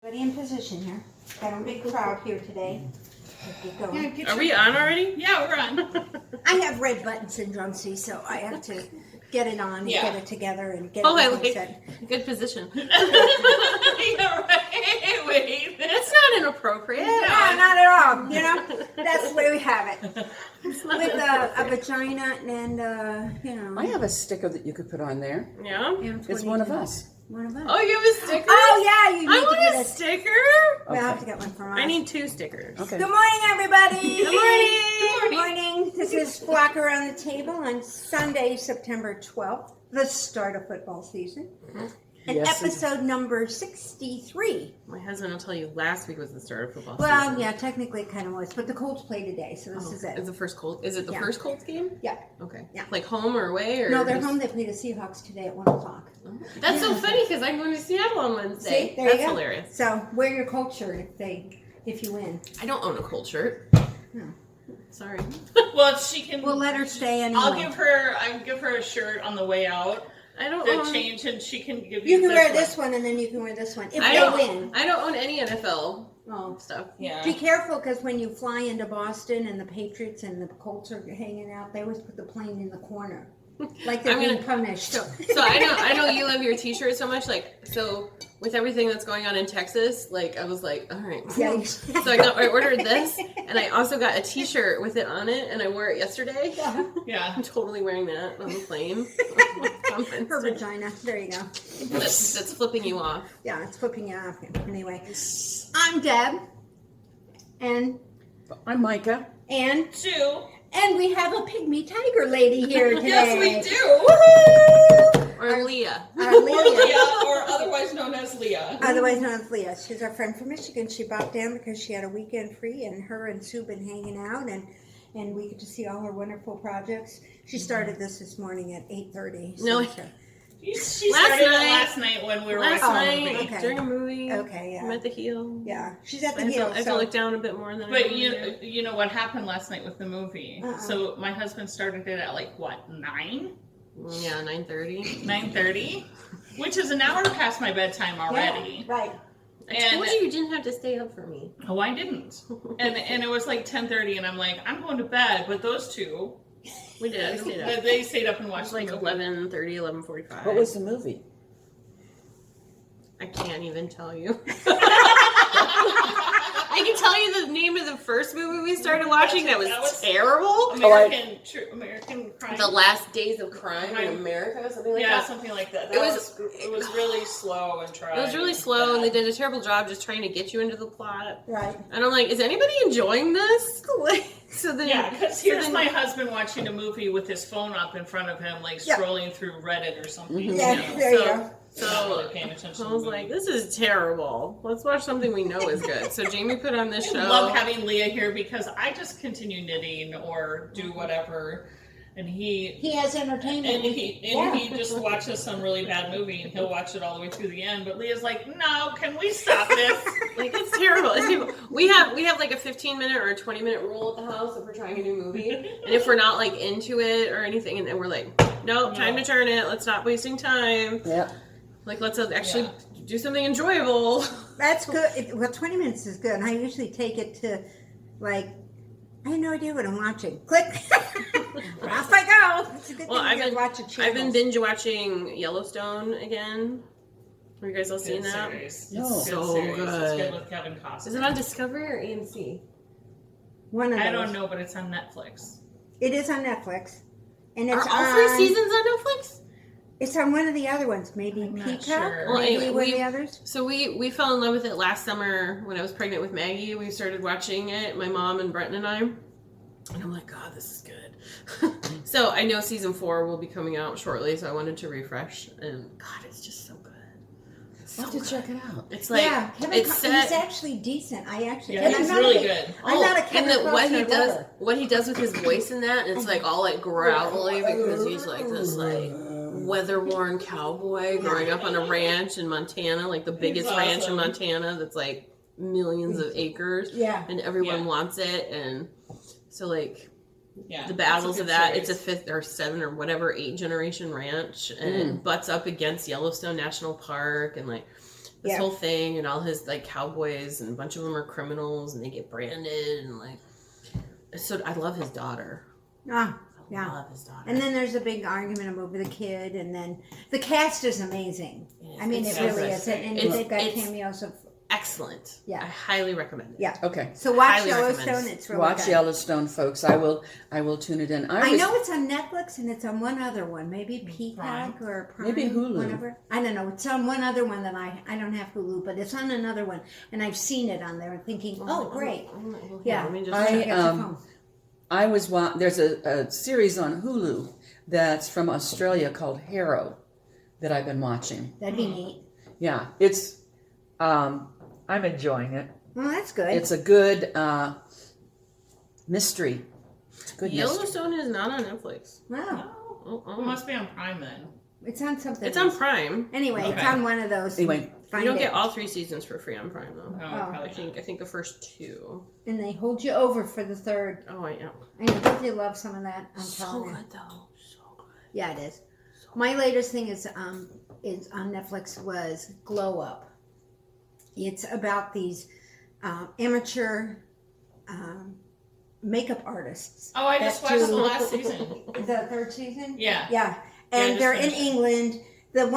Everybody in position here. Got a big crowd here today. Are we on already? Yeah, we're on. I have red button syndrome, see, so I have to get it on and get it together and get it set. Good position. Yeah, right. Wait, That's not inappropriate. No, not at all. You know, that's the way we have it. With a vagina and, you know. I have a sticker that you could put on there. Yeah? It's one of us. One of us. Oh, you have a sticker? Oh, yeah, you need I to want get a sticker. Well, I have to get one from us. I need 2 stickers. Okay. Good morning, everybody. Good morning. Good morning. This is Flock Around the Table on Sunday, September 12th, the start of football season. And Yes, episode number 63. My husband will tell you last week was the start of football Well, season. yeah, technically it kind of was, but the Colts play today, so this is it. Is the first Colts? Is it the first Colts game? Yeah. Okay. Yeah. Like home or away? Or No, they're just- home. They play the Seahawks today at 1 o'clock. That's so funny because I'm going to Seattle on Wednesday. See, there That's you go. hilarious. So wear your Colt shirt if you win. I don't own a Colt shirt. No. Sorry. Well, she can. We'll let her stay anyway. I'll give her a shirt on the way out. I don't To own... change, and she can give You you. can wear this one, and then you can wear this one if I they don't, win. I don't own any NFL stuff. Yeah. Be careful, because when you fly into Boston and the Patriots and the Colts are hanging out, they always put the plane in the corner, like they're being punished. So I know you love your T-shirt so much. Like, so with everything that's going on in Texas, like I was like, all right. Yeah. So I ordered this, and I also got a T-shirt with it on it, and I wore it yesterday. Yeah. I'm totally wearing that on the plane. Her vagina. There you go. That's flipping you off. Yeah, it's flipping you off. Anyway, I'm Deb, and I'm Mika. and Sue. we have a pygmy tiger lady here today. Yes, we do. Woohoo! Or Leah. Our Or Leah. Leah, or otherwise known as Leah. Otherwise known as Leah. She's our friend from Michigan. She popped down because she had a weekend free, and her and Sue been hanging out, and we get to see all her wonderful projects. She started this morning at 8:30. No. She started it night. last night when we were Last watching the night, movie. okay. during a movie. Okay, yeah. I'm at the heel. Yeah, she's at the I heel. have to look down a bit more than I But normally do. you know what happened last night with the movie? Uh-uh. So my husband started it at 9? Yeah, 9:30. 9:30? Which is an hour past my bedtime already. Yeah, right. I told you didn't have to stay up for me. Oh, I didn't. And it was 10:30, and I'm like, I'm going to bed. But those two, We did. I stayed up. they stayed up and It watched was like the movie. 11:30, 11:45. What was the movie? I can't even tell you. I can tell you the name of the first movie we started watching that was terrible. American Crime. The Last Days of Crime in America, something like that. Something like that. It was really slow and dry. It was really slow, and they did a terrible job just trying to get you into the plot. Right. And I'm like, is anybody enjoying this? So then, because here's my husband watching a movie with his phone up in front of him, scrolling through Reddit or something. Yeah, there you go. Not really paying attention So to I was the movie. like, this is terrible. Let's watch something we know is good. So Jamie put on this show. I love having Leah here because I just continue knitting or do whatever, and he has entertainment. he just watches some really bad movie and he'll watch it all the way through the end. But Leah's like, no, can we stop this? Like, it's terrible. It's terrible. We have like a 15-minute or a 20-minute rule at the house if we're trying a new movie, and if we're not into it or anything, and then we're like, nope, time to turn it. Let's stop wasting time. Yeah. Like, let's actually do something enjoyable. That's good. Well, 20 minutes is good. I usually take it to, I have no idea what I'm watching. Click. Off I go. It's a good thing to watch a channel. I've been binge watching Yellowstone again. Have you guys all seen that? Series. No. It's So series. good. It's good with Kevin Costner. Is it on Discovery or AMC? One of those. I don't know, but it's on Netflix. It is on Netflix. And it's Are all 3 seasons on Netflix? It's on one of the other ones. Maybe I'm not Mika? sure. Well, Maybe anyway, one of the others? So we fell in love with it last summer when I was pregnant with Maggie. We started watching it, my mom and Brenton and I. And I'm like, God, this is good. So I know season 4 will be coming out shortly, so I wanted to refresh. And God, it's just so good. I'll have to check it out. It's like, he's actually decent. He's I'm really not good. I'm not a Kevin and Costner what he does with his voice in that, it's like all gravelly because he's like this weather-worn cowboy growing up on a ranch in Montana, like the biggest ranch in Montana that's like millions of acres. Yeah. And everyone wants it, and so Yeah, the battles of that. series. It's a 5th or 7th or whatever 8th generation ranch, and it butts up against Yellowstone National Park, and this Yeah. whole thing, and all his like cowboys, and a bunch of them are criminals, and they get branded, and like. So I love his daughter. Ah, I yeah. love his daughter. And then there's a big argument over the kid, and then the cast is amazing. I mean, It's it really is. fantastic. And It's- they've got it's- cameos of, Excellent. Yeah. I highly recommend it. yeah. Okay. So watch Highly recommend. Yellowstone. It's really Watch good. Yellowstone, folks. I will tune it in. I know it's on Netflix and it's on one other one, maybe Peacock or Prime, Maybe Hulu. whatever. I don't know. It's on one other one that I don't have Hulu, but it's on another one, and I've seen it on there and thinking, oh, great. Yeah. Let me just I, check. Get your phone. I was there's a series on Hulu that's from Australia called Harrow that I've been watching. That'd be neat. Yeah, it's I'm enjoying it. Well, that's good. It's a good mystery. It's a good mystery. Yellowstone is not on Netflix. Wow. It must be on Prime then. It's on something. It's on else. Prime. Anyway, it's Okay. on one of those. Anyway, Find You don't it. get all 3 seasons for free on Prime though. Oh, Oh. probably I think the first 2. And they hold you over for the third. Oh, I know. I know, don't they love some of that? I'm So telling you. good though. So good. Yeah, it is. My latest thing is on Netflix was Glow Up. It's about these amateur makeup artists. Oh, I just that watched do- the last season. The third season? Yeah. Yeah. I And just they're in finished it. England. The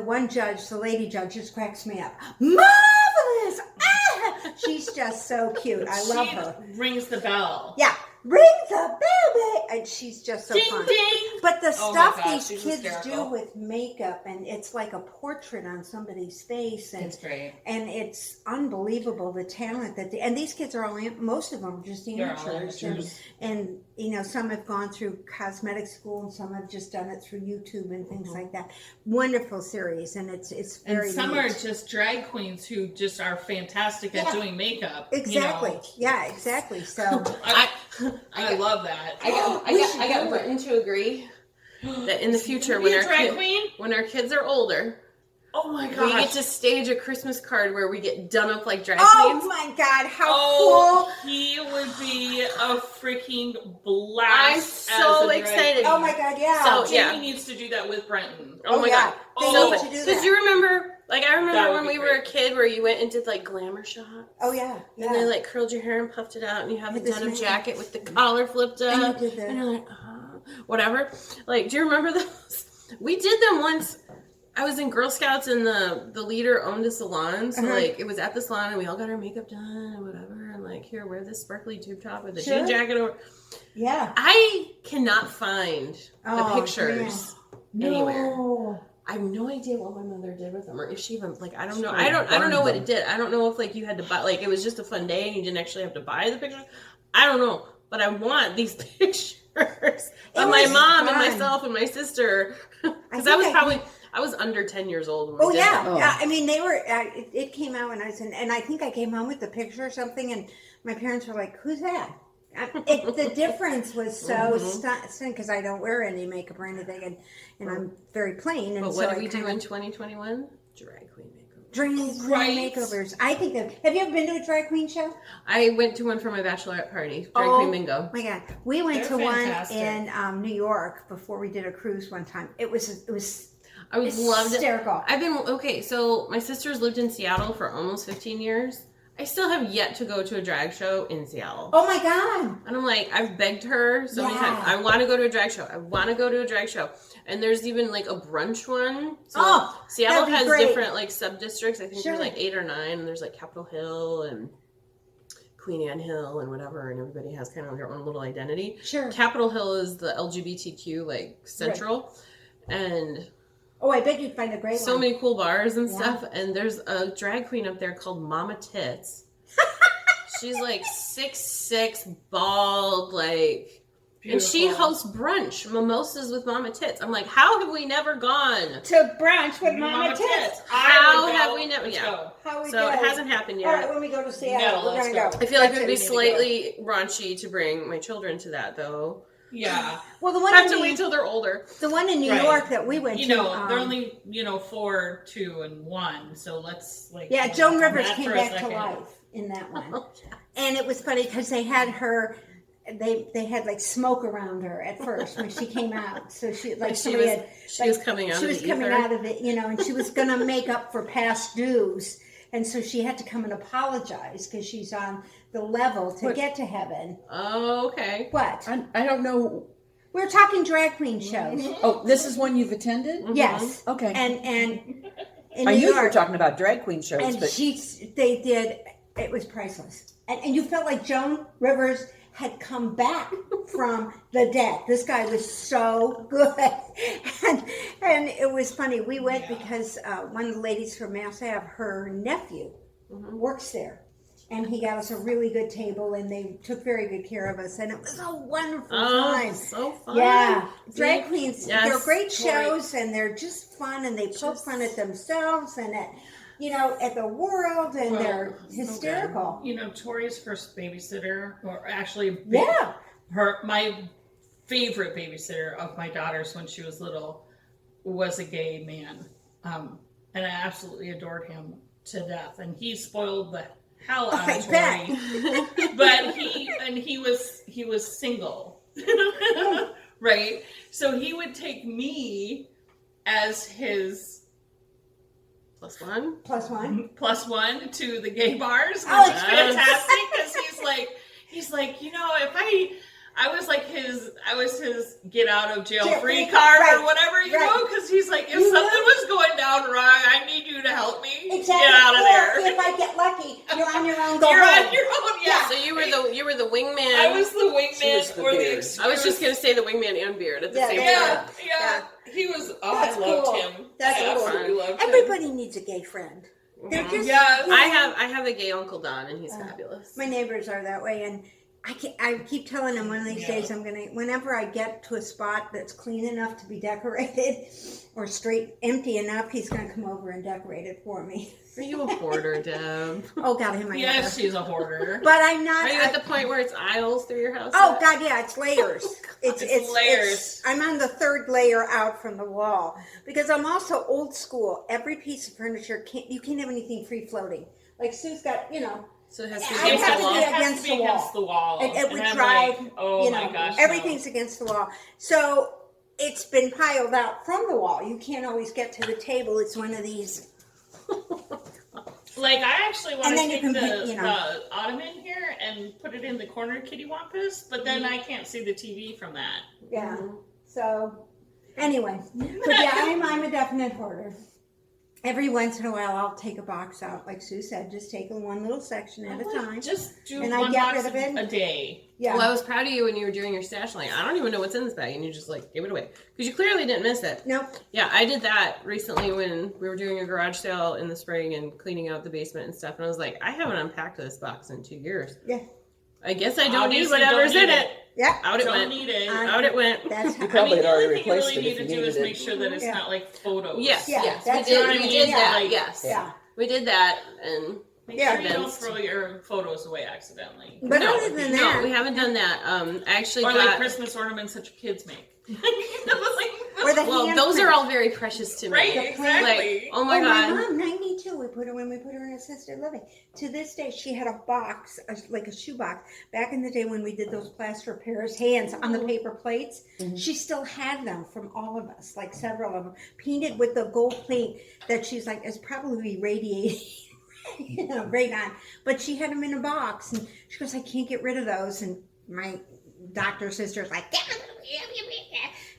one judge, the lady judge, just cracks me up. Marvelous! Ah! She's just so cute. I love her. She rings the bell. Yeah. Ring the bell, and she's just so Ding fun. ding. But the Oh my stuff gosh, these she's kids hysterical. do with makeup, and it's like a portrait on somebody's face, and It's great. it's unbelievable the talent that and these kids are all most of them are just They're all amateurs, amateurs. and you know, some have gone through cosmetic school and some have just done it through YouTube and things like that. Wonderful series, and it's And very some neat. are just drag queens who just are fantastic at Yeah. doing makeup. Exactly. You know. Yeah, exactly. So I love that. I got Britain to agree that in the future, Be when a our, drag queen? when our kids are older, Oh my we gosh. get to stage a Christmas card where we get done up like drag oh queens. my God, how Oh, he would be a freaking blast. I'm so as a drag excited. cool! queen. Oh my God, yeah. So, Jamie yeah. needs to do that with Brenton. Oh my yeah. god. They Oh, need to do Did that. you remember, like, I That remember would when be we were a great. kid where you went and did, like, glamour shots? Oh yeah, yeah. And they, like, curled your hair and puffed it out, and you have the With this denim makeup. jacket with the collar flipped And up. you did the- And you're like, whatever. Like, do you remember those? We did them once. I was in Girl Scouts, and the leader owned a salon, so, Uh-huh. like, it was at the salon, and we all got our makeup done and whatever, and, like, here, wear this sparkly tube top with a Sure. jean jacket over. Yeah. I cannot find the Oh, pictures anywhere. No. I have no idea what my mother did with them, or if she even, like, I don't know. She I don't know what burned it did. I don't know if, like, you had to buy, like, it was just a fun day and you didn't actually have to buy the pictures. I don't know, but I want these pictures of my was mom and fun. myself and my sister, because think I was I- probably I was under 10 years old when we Oh did yeah, that. Oh. yeah. I mean, they were. It came out when I was in, and I think I came home with the picture or something, and my parents were like, "Who's that?" The difference was so stunning because I don't wear any makeup or anything, and I'm very plain. And But so what I did we do kinda- in 2021? Drag queen makeup. drag queen Right. makeovers? I think that. Have you ever been to a drag queen show? I went to one for my bachelorette party, drag Oh. queen bingo. My God, we went They're to fantastic. one in New York before we did a cruise one time. It was I loved it. hysterical. I've been okay. So my sister's lived in Seattle for almost 15 years. I still have yet to go to a drag show in Seattle. Oh my God. And I'm like, I've begged her so many Yeah. times. I want to go to a drag show. I want to go to a drag show. And there's even like a brunch one. So Oh, Seattle that'd be has great. different like sub districts. I think Sure. there's like 8 or 9. And there's like Capitol Hill and Queen Anne Hill and whatever. And everybody has kind of their own little identity. Sure. Capitol Hill is the LGBTQ like central. And Oh, I bet you'd find a great so one. many cool bars and Yeah. stuff. And there's a drag queen up there called Mama Tits. She's like 6'6", bald, like, and she Beautiful. hosts brunch, mimosas with Mama Tits. I'm like, how have we never gone? To brunch with Mama Tits. How I would have go. we never- Let's yeah. go. How we So it go. hasn't happened All right, yet. when we go to Seattle, No, we're let's gonna go. go. I feel like That's it would be it. need to go. slightly raunchy to bring my children to that, though. Yeah. Well, the I one have in to New, wait till they're older. the one in New Right. York that we went You to. know, they're only 4, 2, and 1. So let's like. Yeah, hold Joan on Rivers that came for a back to second. life in that one, and it was funny because they had her they had like smoke around her at first when she came out. So she like She somebody was, had she was coming out she of was the coming ether. out of it, and she was going to make up for past dues. And so she had to come and apologize because she's on the level to get to heaven. Oh, okay. What? I don't know. We're talking drag queen shows. Oh, this is one you've attended? Yes. Okay. And in I New knew you were York, talking about drag queen shows, and but they did, it was priceless. And you felt like Joan Rivers had come back from the dead. This guy was so good. And it was funny. We went because one of the ladies from Mass Ave, her nephew works there. And he got us a really good table, and they took very good care of us. And it was a wonderful time. So fun. Yeah. Drag queens, Yes, they're great Tori. shows, and they're just fun, and they poke fun at themselves and at the world, and they're hysterical. Tori's first babysitter, or actually, Yeah. my favorite babysitter of my daughters when she was little was a gay man, and I absolutely adored him to death. And he spoiled the hell out of Tori, but he was single, right? So he would take me as his Plus one. plus one to the gay bars, which Oh, is fantastic because he's like, if I was his get out of jail free card or whatever, because he's like, if something was going down wrong, I need you to help me Exactly. get out of there. If I get lucky, you're on your own. Go You're home. on your own, yeah. So you were the wingman. I was the She was wingman the or the beard. excuse. I was just gonna say the wingman and beard at the same Yeah, time. yeah. He was. Oh, That's I loved cool. him. That's I cool. absolutely loved him. Everybody needs a gay friend. They're just. Yes. I have a gay Uncle Don, and he's fabulous. My neighbors are that way, and I keep telling them one of these days whenever I get to a spot that's clean enough to be decorated or straight empty enough, he's gonna come over and decorate it for me. Are you a hoarder, Deb? Oh God, am I? Yes, she's a hoarder. But I'm not. Are you at the point where it's aisles through your house? Oh God, yeah, it's layers. It's layers. I'm on the third layer out from the wall because I'm also old school. Every piece of furniture you can't have anything free floating. Like Sue's got, So it has to be I against have the to wall. be It has against to be the wall. against the wall. It And would I'm drive. like, oh my gosh, no. everything's against the wall. So it's been piled out from the wall. You can't always get to the table. It's one of these. Like, I actually want And to then you take can the, pick, the ottoman here and put it in the corner kittywampus, but then I can't see the TV from that. Yeah. So anyway, but yeah, I'm a definite hoarder. Every once in a while, I'll take a box out, like Sue said, just take one little section at a time. Just do And I one get box rid of it. a day. Yeah. Well, I was proud of you when you were doing your stash. Like, I don't even know what's in this bag, and you just gave it away because you clearly didn't miss it. Nope. Yeah, I did that recently when we were doing a garage sale in the spring and cleaning out the basement and stuff. And I was like, I haven't unpacked this box in 2 years. Yeah. I guess I don't need Obviously whatever's don't in need it. Yeah. Out it Don't went. need it. Out it went. That's You probably had the already only thing you replaced really it need if to you do is needed make it. sure that it's Yeah. not like photos. Yes, Yeah, yes, that's we did. what I We mean. did that. Yeah. Yes, Yeah. we did that, and Make Yeah. sure you don't throw your photos away accidentally. But no, other than no, that, we haven't done that. I actually Or got. like Christmas ornaments that your kids make. or the well, hand those are print. all very precious to me. Right, The exactly. Like, oh my My god. mom, 92. When we put her in assisted living. To this day, she had a box, like a shoe box. Back in the day when we did those plaster Paris hands on the paper plates, she still had them from all of us, like several of them, painted with the gold paint that she's like is probably radiating. Right on. But she had them in a box, and she goes, I can't get rid of those. And my doctor sister's like,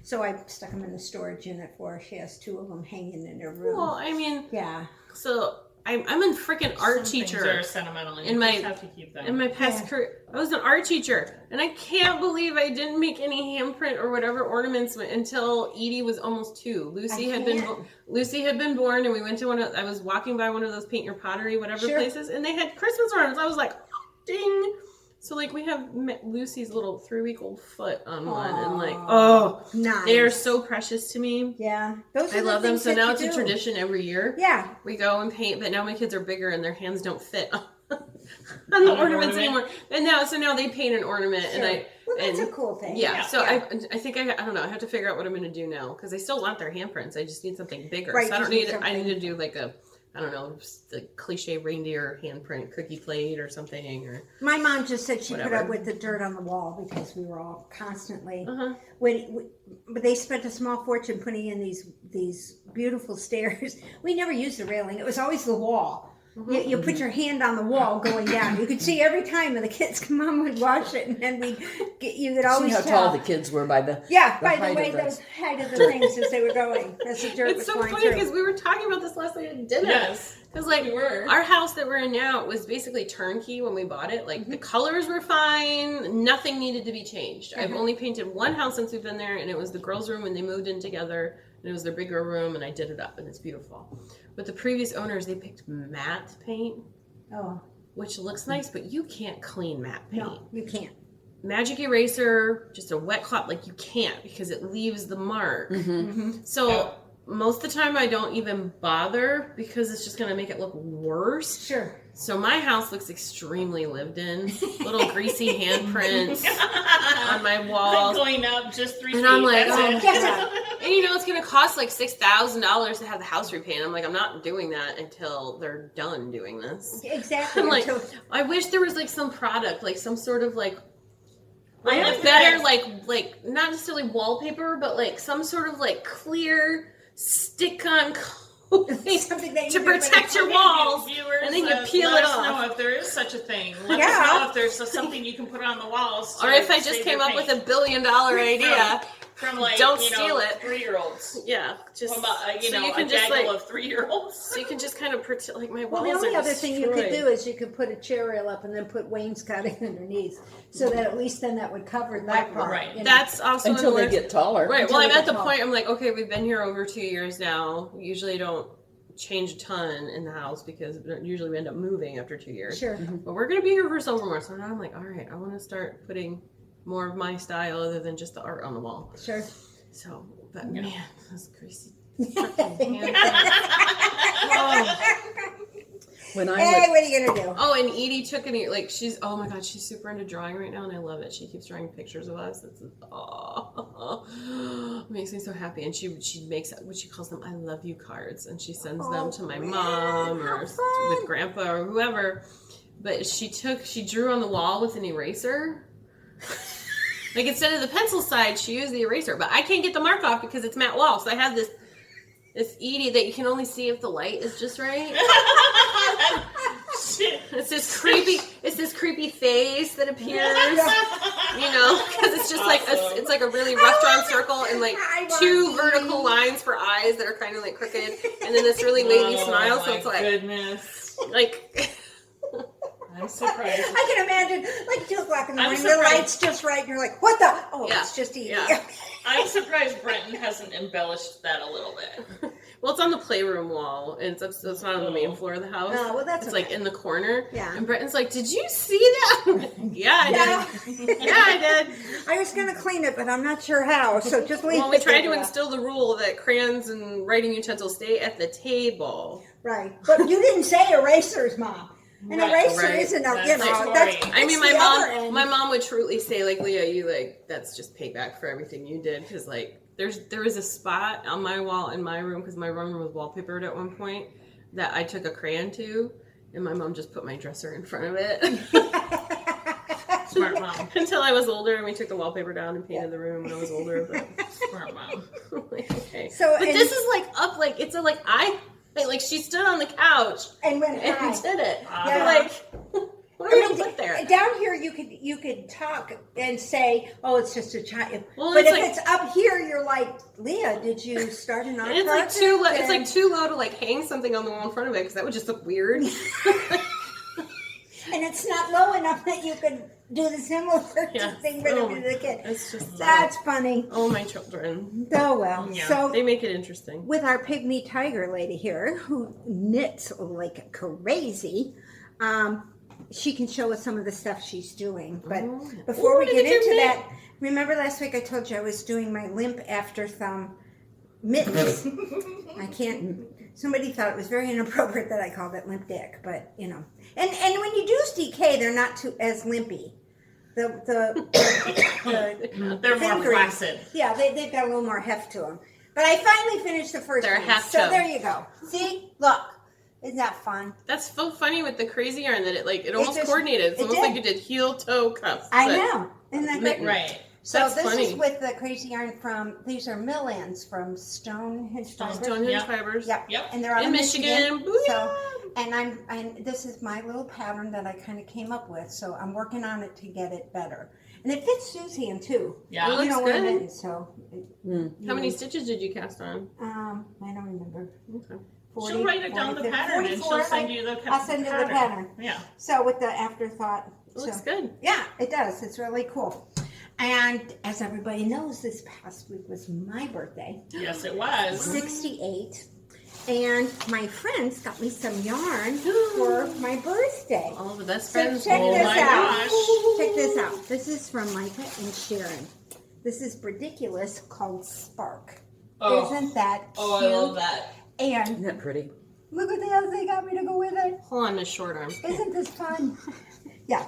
so I stuck them in the storage unit for her. She has 2 of them hanging in her room. Well, I mean, Yeah. so I'm a freaking art Some teacher. things are sentimental. And In you my- just have to keep them. In my past career, I was an art teacher, and I can't believe I didn't make any handprint or whatever ornaments until Edie was almost 2. Lucy had been born, and we went to I was walking by one of those paint your pottery whatever Sure. places, and they had Christmas ornaments. I was like, ding. So like we have Lucy's little 3-week-old foot on one, and like, oh, Nice. they are so precious to me. Yeah. Those are I the love them. things So that now you it's a do. tradition every year. Yeah. We go and paint, but now my kids are bigger and their hands don't fit on the ornaments anymore. And now they paint an ornament, Sure. and Well, that's a cool thing. yeah. So Yeah. I think I don't know. I have to figure out what I'm going to do now because I still want their handprints. I just need something bigger. Right, So I don't just need need. I something. need to do like a I don't know, the cliche reindeer handprint cookie plate or something, or My mom just said she put Whatever. up with the dirt on the wall because we were all constantly. Uh-huh. But they spent a small fortune putting in these beautiful stairs. We never used the railing; it was always the wall. You put your hand on the wall going down. You could see every time, and the kids, mom would wash it, and then you could See always how tell. tall the kids were by the By the height way, of the height of the things as they were going, as the dirt It's was so going funny through. because we were talking about this last night at dinner. Yes. Because like We were. our house that we're in now was basically turnkey when we bought it. Like the colors were fine, nothing needed to be changed. I've only painted one house since we've been there, and it was the girls' room when they moved in together, and it was their bigger room, and I did it up, and it's beautiful. But the previous owners, they picked matte paint, Oh which looks nice, but you can't clean matte paint. no, you can't. Magic eraser, just a wet cloth, like you can't because it leaves the mark. So Yeah. most of the time I don't even bother because it's just going to make it look worse. Sure. So my house looks extremely lived in. Little greasy handprints on my I'm walls. going up just 3 And feet. I'm like, that's oh it. my God. And you know, it's going to cost like $6,000 to have the house repainted. I'm like, I'm not doing that until they're done doing this. Exactly. I'm like, Until- I wish there was like some product, like some sort of like Well, a if better there's- like not necessarily wallpaper, but like some sort of like clear stick-on coating something that you to can put protect your Maybe walls. viewers, and then you peel let it us off. know if there is such a thing. Let Yeah. us know if there's something you can put on the walls. Or to if I just save came your up with paint. $1 billion idea. from like Don't you steal know, it. 3-year-olds. Yeah, just From so you a can just gaggle like of 3-year-olds. so you can just kind of protect like my Well, walls the only are other thing you could destroyed. do is you could put a chair rail up and then put wainscoting underneath, so that at least then that would cover that part. Right. you know. That's also until in the they works. get taller. Right. Until Well, I'm they at the get point. I'm like, okay, we've been here over 2 years now. We usually don't change a ton in the house because usually we end up moving after 2 years. Sure. But we're gonna be here for several more. So now I'm like, all right, I want to start putting more of my style other than just the art on the wall. Sure. So, but man, those greasy. When I Hey, was, what are you gonna do? Oh, and Edie took an like she's oh my god, she's super into drawing right now, and I love it. She keeps drawing pictures of us. It's it makes me so happy. And she makes what she calls them "I love you" cards, and she sends them to my mom or with grandpa or whoever. But she drew on the wall with an eraser. Like instead of the pencil side, she used the eraser. But I can't get the mark off because it's matte wall. So I have this Edie that you can only see if the light is just right. It's this creepy face that appears, you know, because it's just like it's like a really rough drawn circle and like I want 2 Edie. vertical lines for eyes that are kind of like crooked, and then this really wavy smile. So it's like goodness. like I'm surprised. I can imagine, like 2 o'clock in the I'm morning, the surprised. light's just right, and you're like, "What the? Oh, Yeah. it's just Edie." Yeah. I'm surprised Brenton hasn't embellished that a little bit. well, it's on the playroom wall, and it's not on the main floor of the house. Oh, well, that's it's okay. like in the corner. Yeah. And Brenton's like, "Did you see that?" Yeah, I did. Yeah, I did. I was gonna clean it, but I'm not sure how. So just leave Well, we it tried to there. instill the rule that crayons and writing utensils stay at the table. Right, but you didn't say erasers, Mom. An Right, eraser right. isn't a, That's you know, right. that's, I mean, that's the other end. my mom would truly say, like, Leah, you like that's just payback for everything you did, because like there was a spot on my wall in my room because my room was wallpapered at one point that I took a crayon to, and my mom just put my dresser in front of it Smart mom. until I was older, and we took the wallpaper down and painted the room when I was older. But Smart mom. like, okay, So, but and- this is like up, like it's a like like she stood on the couch and when and I, did it. Yeah. Like, what are we gonna put there? down here, you could talk and say, "Oh, it's just a child." Well, but it's if like- it's up here, you're like, "Leah, did you start an art And it's like project?" too low. It's like And- too low to like hang something on the wall in front of it because that would just look weird. and it's not low enough that you could do the similar Yeah. thing with Oh, the kid. It's just That's funny. oh my children. Oh well. Yeah. So They make it interesting. with our pygmy tiger lady here who knits like crazy, she can show us some of the stuff she's doing. But Oh. before Ooh, we look get at your into mitt. that, remember last week I told you I was doing my limp after thumb mittens. I can't. Somebody thought it was very inappropriate that I called it Limp Dick, but you know. And when you do DK, they're not too as limpy. The They're more fingering. flaccid. Yeah, they've got a little more heft to them. But I finally finished the first They're one. half So toe. there you go. See? Look. Isn't that fun? That's so funny with the crazy yarn that it almost just- coordinated. It's it almost did. like you did heel toe cuffs. I but- know. Isn't that great? Right. So That's this funny. is with the crazy yarn from, these are mill ends from Stonehedge Fiber. Stonehenge Yep. Fibers. Yep. Yep. And they're out In of Michigan. Michigan. So, Booyah! and this is my little pattern that I kind of came up with. So I'm working on it to get it better. And it fits Sue's hand too. Yeah. It You know looks what I good. mean? So, How many stitches did you cast on? I don't remember. Okay. 40, She'll write it down 40, the pattern and 44, she'll send you the I'll send you the pattern. Yeah. So with the afterthought. It looks so, good. Yeah, it does. It's really cool. And as everybody knows, this past week was my birthday. Yes, it was. 68. And my friends got me some yarn for my birthday. All the best So friends. check Oh this my out. gosh. Check this out. This is from Mika and Sharon. This is Brediculous called Spark. Oh. Isn't that cute? Oh, I love that. And Isn't that pretty? look at the else they got me to go with it. Hold on, Miss Short Arms. Isn't this fun? Yeah.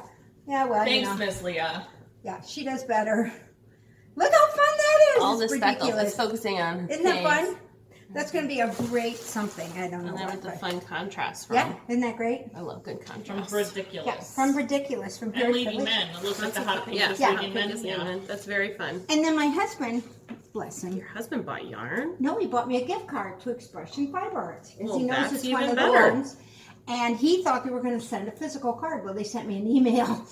Yeah, well, Thanks, you know. Miss Leah. Yeah, she does better. Look how fun that is. All the It's speckles. ridiculous. It's focusing on her Isn't that face. fun? That's going to be a great something. I don't know. And then what, with the but- fun contrast from. Yeah, isn't that great? I love good From contrast. Ridiculous. Yeah, from Ridiculous, from And Pure Leading Delicious. Men. It looks like the hot pink Yeah, is Yeah. Leading Men. Goodness, Yeah. man. That's very fun. And then my husband, bless him, Your husband bought yarn? no, he bought me a gift card to Expression Fiber Arts. As Well, he knows that's it's even one of better. the ones. And he thought they were going to send a physical card. Well, they sent me an email long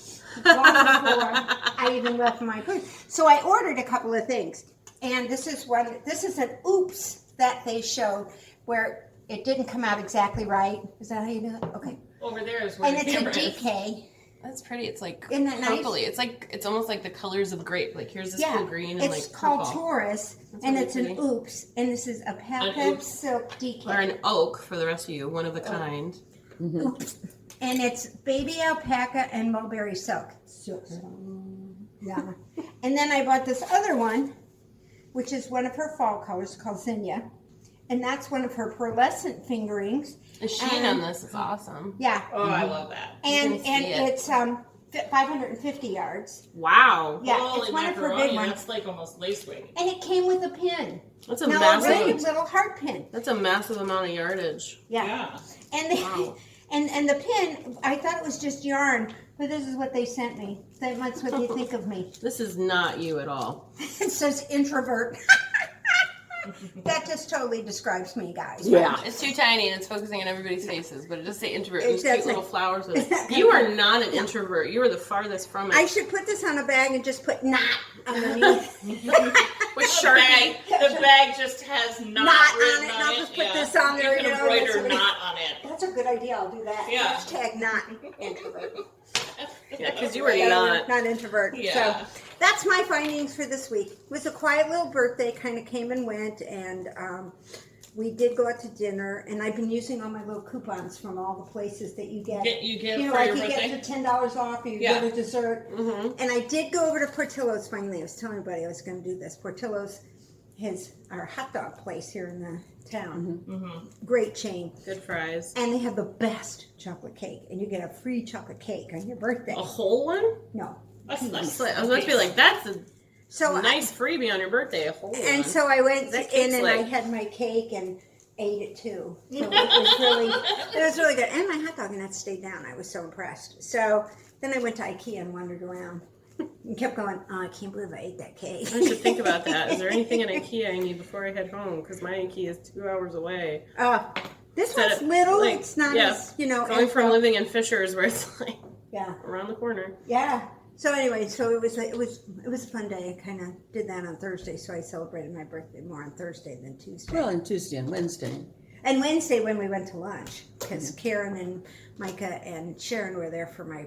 before I even left my purse. So I ordered a couple of things. And this is an oops that they showed where it didn't come out exactly right. Is that how you do it? Okay. Over there is where And the it's a camera is. Oh, DK. That's pretty. It's like Isn't that nice? purpley. It's almost like the colors of grape. Like here's this Yeah, cool green and it's like called purple. Taurus, That's and really it's an pretty. oops, and this is a An Peppa oops. silk DK. Or an oak for the rest of you, one of a kind. Oops. And it's baby alpaca and mulberry silk. Yeah. And then I bought this other one, which is one of her fall colors called Zinnia. And that's one of her pearlescent fingerings. The sheen on this is awesome. Yeah. Oh, I love that. And can see it. it's 550 yards. Wow. Yeah, Holy it's one of her macaroni, big ones. That's like almost lace weight. And it came with a pin. That's a Now a massive. really little heart pin. That's a massive amount of yardage. Yeah. And the, Wow. and the pin, I thought it was just yarn, but this is what they sent me. That's what you think of me. This is not you at all. It says introvert. That just totally describes me, guys. Yeah. It's too tiny and it's focusing on everybody's faces, but it does say introvert. It These cute doesn't. little flowers. With it. You are not an introvert. You are the farthest from it. I should put this on a bag and just put not underneath. With The Sharpie. bag, the bag just has not, Not written on it, on and I'll it. just put Yeah. this on there, You you can know, embroider that's- not on it. That's a good idea. I'll do that. Yeah. Hashtag not introvert. Yeah, because you are Yeah, not. not introvert. Yeah. So that's my findings for this week. It was a quiet little birthday, kind of came and went, and we did go out to dinner. And I've been using all my little coupons from all the places that you get. You get You know, for like your you birthday. get the $10 off, or you Yeah. get a dessert. Mm-hmm. And I did go over to Portillo's finally. I was telling everybody I was going to do this. Portillo's is our hot dog place here in the town. Mm-hmm. Great chain. Good fries. And they have the best chocolate cake. And you get a free chocolate cake on your birthday. A whole one? No. That's nice. I was about to be like, that's a So nice freebie on your birthday. A whole one. And so I went That in cake's and I like- had my cake and ate it too. So it was really good. And my hot dog nut stayed down. I was so impressed. So then I went to IKEA and wandered around and kept going, oh, I can't believe I ate that cake. I should think about that. Is there anything in IKEA I need before I head home? Because my IKEA is 2 hours away. This Instead one's of, little. like, It's not yeah, as, you know. Going as from well. living in Fishers, where it's like Yeah. around the corner. Yeah. So anyway, so it was a fun day. I kind of did that on Thursday, so I celebrated my birthday more on Thursday than Tuesday. Well, and Tuesday and Wednesday. And Wednesday when we went to lunch, because Karen and Mika and Sharon were there for my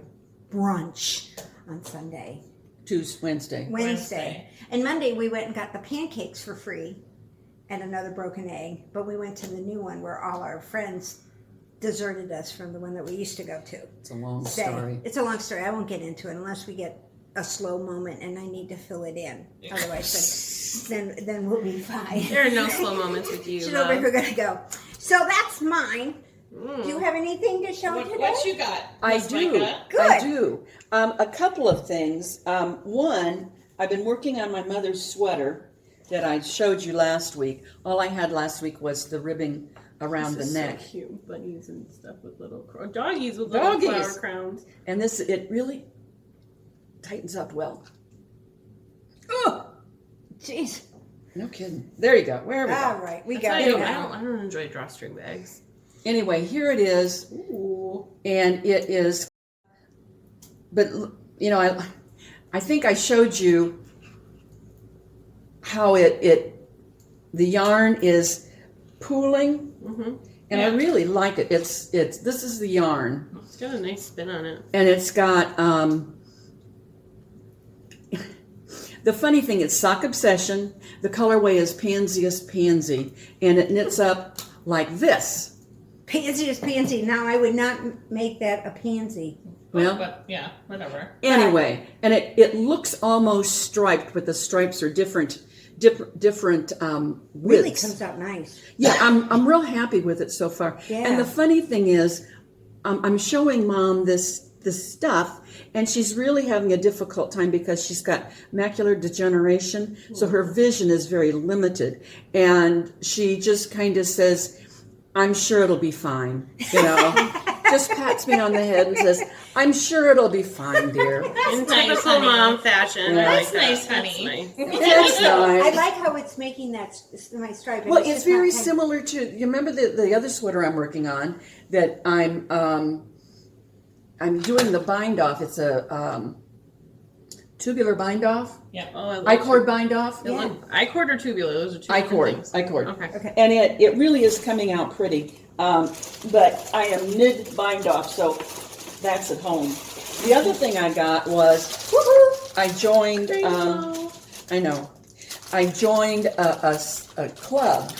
brunch on Sunday. Wednesday. Wednesday. And Monday we went and got the pancakes for free and another broken egg. But we went to the new one where all our friends deserted us from the one that we used to go to. It's a long Say, story. It's a long story. I won't get into it unless we get a slow moment and I need to fill it in. Otherwise, then we'll be fine. There are no slow moments with you. She's over love. here gonna go. So that's mine. Mm. Do you have anything to show today? What you got? I Miss do. Mika? Good. I do. A couple of things. One, I've been working on my mother's sweater that I showed you last week. All I had last week was the ribbing around This the is neck. So cute, bunnies and stuff with little doggies with little flower crowns. And this, it really tightens up well. Oh, Jeez. no kidding. There you go. Where are we? All right, we That's got why it. I don't enjoy drawstring bags. Anyway, here it is, Ooh. and it is. But you know, I think I showed you how the yarn is pooling, and I really like it. It's this is the yarn, It's got a nice spin on it. and it's got the funny thing. It's Sock Obsession. The colorway is Pansiest Pansy, and it knits up like this. Pansy is pansy. Now I would not make that a pansy. Well, But yeah, whatever. anyway, and it looks almost striped, but the stripes are different Really widths. comes out nice. Yeah, I'm real happy with it so far. Yeah. And the funny thing is, I'm showing Mom this stuff, and she's really having a difficult time because she's got macular degeneration, so her vision is very limited, and she just kind of says, "I'm sure it'll be fine," you know. Just pats me on the head and says, "I'm sure it'll be fine, dear." In nice, typical honey. mom fashion. Yeah. I like That's that. nice, honey. That's nice. That's I nice. like how it's making that my stripe. and Well, it's just not very kind of- similar to, you remember the other sweater I'm working on that I'm doing the bind off. It's a tubular bind off, Yeah. Oh, I love I-cord bind off. Yeah. I-cord or tubular? Those are two I-cord, different things. I-cord. Okay. And it really is coming out pretty. But I am mid bind off, so that's at home. The other thing I got was, I joined, I know, I joined a club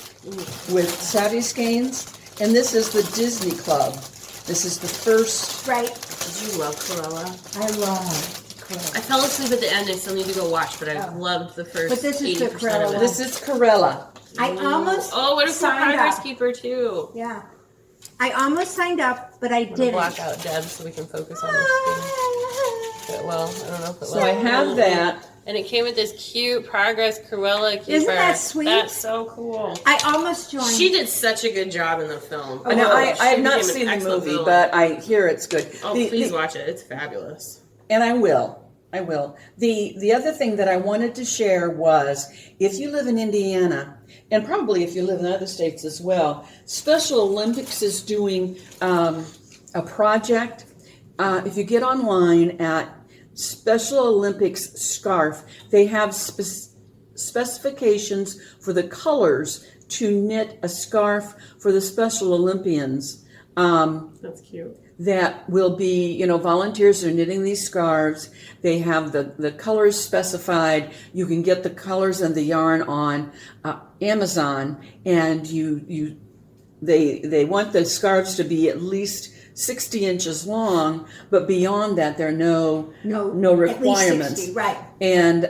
with Savvy Skeins, and this is the Disney Club. This is the first. Right. Did you love Cruella? I love Cruella. I fell asleep at the end. I still need to go watch, but I loved the first. But this is the 80% of Cruella. it. This is Corella. I almost Oh, what a cool signed progress up. keeper too. Yeah. I almost signed up, but I I'm gonna didn't. block out Deb so we can focus on this thing. Well, I don't know if it So I have that. And it came with this cute progress Cruella keeper. Isn't that sweet? That's so cool. I almost joined. She did such a good job in the film. I know, I She have not became an seen the excellent movie, villain. but I hear it's good. Oh, please watch it. It's fabulous. And I will. The other thing that I wanted to share was, if you live in Indiana, and probably if you live in other states as well, Special Olympics is doing a project. If you get online at Special Olympics Scarf, they have specifications for the colors to knit a scarf for the Special Olympians. That's cute. That will be, volunteers are knitting these scarves. They have the colors specified. You can get the colors and the yarn on Amazon, and they want the scarves to be at least 60 inches long, but beyond that, there are no requirements. At least 60, right. And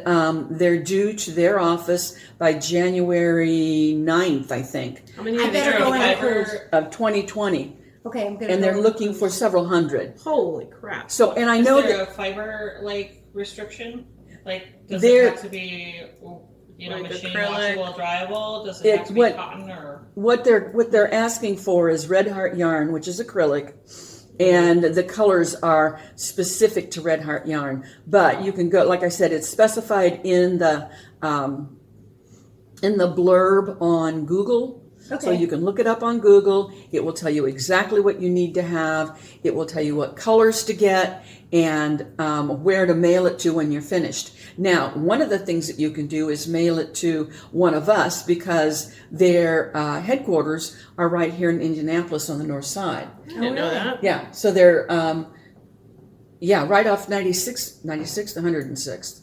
they're due to their office by January 9th, I think, How many I are better there? go in a Fiber- cruise. of 2020. Okay, I'm gonna. And they're go- looking for several hundred. Holy crap. So, and I Is know there that a fiber restriction? Does There- it have to be Like machine acrylic? washable, dryable? Does it have to be what- cotton or? what they're asking for is Red Heart yarn, which is acrylic, and the colors are specific to Red Heart yarn. But you can go, like I said, it's specified in the blurb on Google. Okay. So you can look it up on Google. It will tell you exactly what you need to have. It will tell you what colors to get and where to mail it to when you're finished. Now, one of the things that you can do is mail it to one of us, because their headquarters are right here in Indianapolis on the north side. I didn't know that. Yeah, so they're right off 96th to 106th.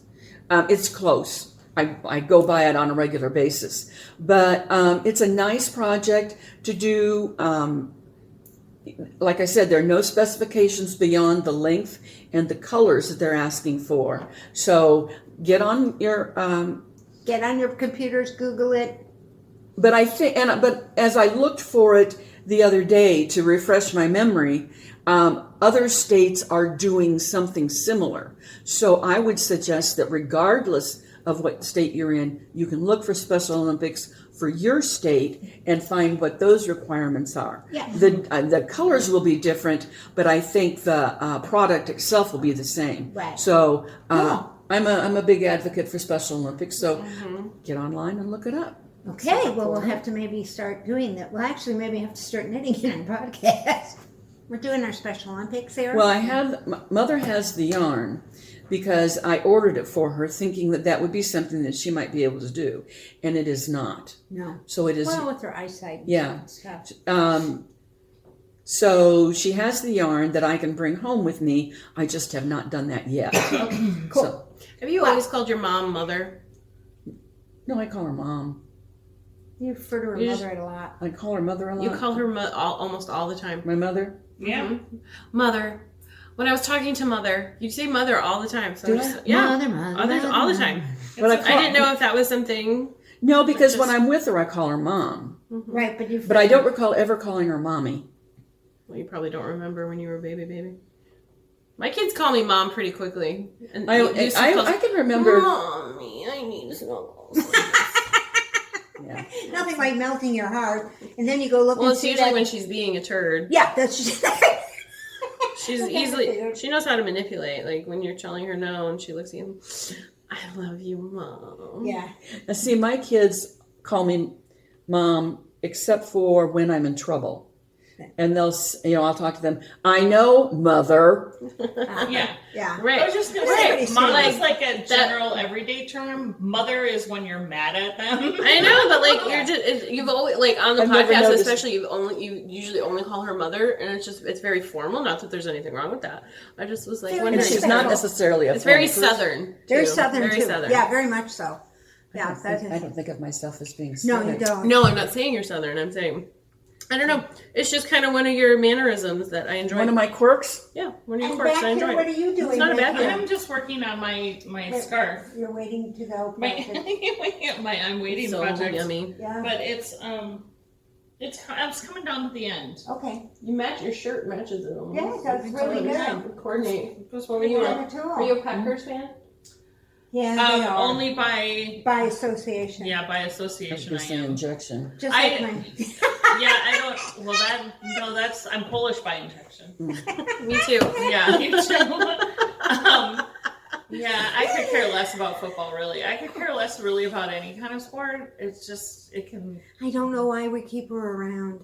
It's close. I go by it on a regular basis, but it's a nice project to do. Like I said, there are no specifications beyond the length and the colors that they're asking for. So get on your computers, Google it. But I think, but as I looked for it the other day to refresh my memory, other states are doing something similar. So I would suggest that regardless of what state you're in, you can look for Special Olympics for your state and find what those requirements are. Yeah. The colors will be different, but I think the product itself will be the same. Right. So Cool. I'm a big advocate for Special Olympics. So get online and look it up. Okay, well, we'll have to maybe start doing that. Well, actually, maybe have to start knitting in our podcast. We're doing our Special Olympics here. Well, Mother has the yarn because I ordered it for her thinking that would be something that she might be able to do. And it is not. No. So it is. Well, with her eyesight and Yeah. stuff. So she has the yarn that I can bring home with me. I just have not done that yet. Cool. So, Have you always called your mom mother? no, I call her mom. You refer to her You mother a lot. I call her mother a lot. You call her almost all the time. My mother? Yeah. Mother. When I was talking to Mother, you'd say Mother all the time. So Do just, I? yeah, Mother, all the time. But I I didn't know if that was something. No, because Just- when I'm with her, I call her mom. Right, but you. But I don't recall ever calling her mommy. Well, you probably don't remember when you were a baby. My kids call me mom pretty quickly. And I can remember. Mommy, I need snuggles. Yeah. Nothing like melting your heart, and then you go look Well, and it's see usually like, when she's being a turd. yeah, that's just. She's easily. She knows how to manipulate. Like when you're telling her no, and she looks at you. I love you, Mom. Yeah. Now, see, my kids call me mom except for when I'm in trouble. And I'll talk to them. I know, Mother. Yeah. Yeah. Right. I was just gonna Right. say, mom Like is like a general everyday term. Mother is when you're mad at them. I know, but like you've always like on the I've never podcast, noticed. especially you usually only call her Mother, and it's very formal. Not that there's anything wrong with that. I just was like And wondering. And she's Very not southern. necessarily a It's very formal person. southern. Very too. southern Very too. southern. Yeah, very much so. Yeah, I that is. don't think of myself as being No, southern. you don't. No, I'm not saying you're southern. I'm saying I don't know. It's just kind of one of your mannerisms that I enjoy. One of my quirks. Yeah, one of your And quirks back I here, enjoy. what are you doing? It's not a bad Becky? thing. I'm just working on my scarf. You're waiting to go. My, project. I'm waiting So project. yummy. Yeah. But it's coming down to the end. Okay. You match your shirt matches it almost. Yeah, that's really good. Coordinate. Just What were you? Yeah, too. Were you a Packers fan? Yeah, they are. Only by association. by I was association going to I say am. injection. Just I- like mine. Yeah, I don't. Well, that's I'm Polish by injection. Me too. Yeah, you too. Yeah, I could care less about football. Really, I could care less really about any kind of sport. It's just it can. I don't know why we keep her around.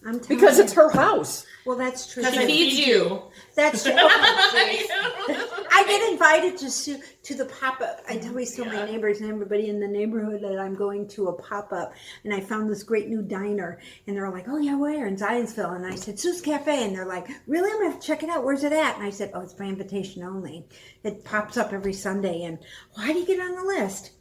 I'm telling Because it's you. her house. Well, that's true. Because She I feeds feed you. That's true. I get invited to the pop-up. I always tell my neighbors and everybody in the neighborhood that I'm going to a pop-up, and I found this great new diner, and they're like, "Oh yeah, where?" In Zionsville, and I said, "Sue's Cafe," and they're like, "Really? I'm gonna have to check it out. Where's it at?" And I said, "Oh, it's by invitation only. It pops up every Sunday." And why do you get on the list?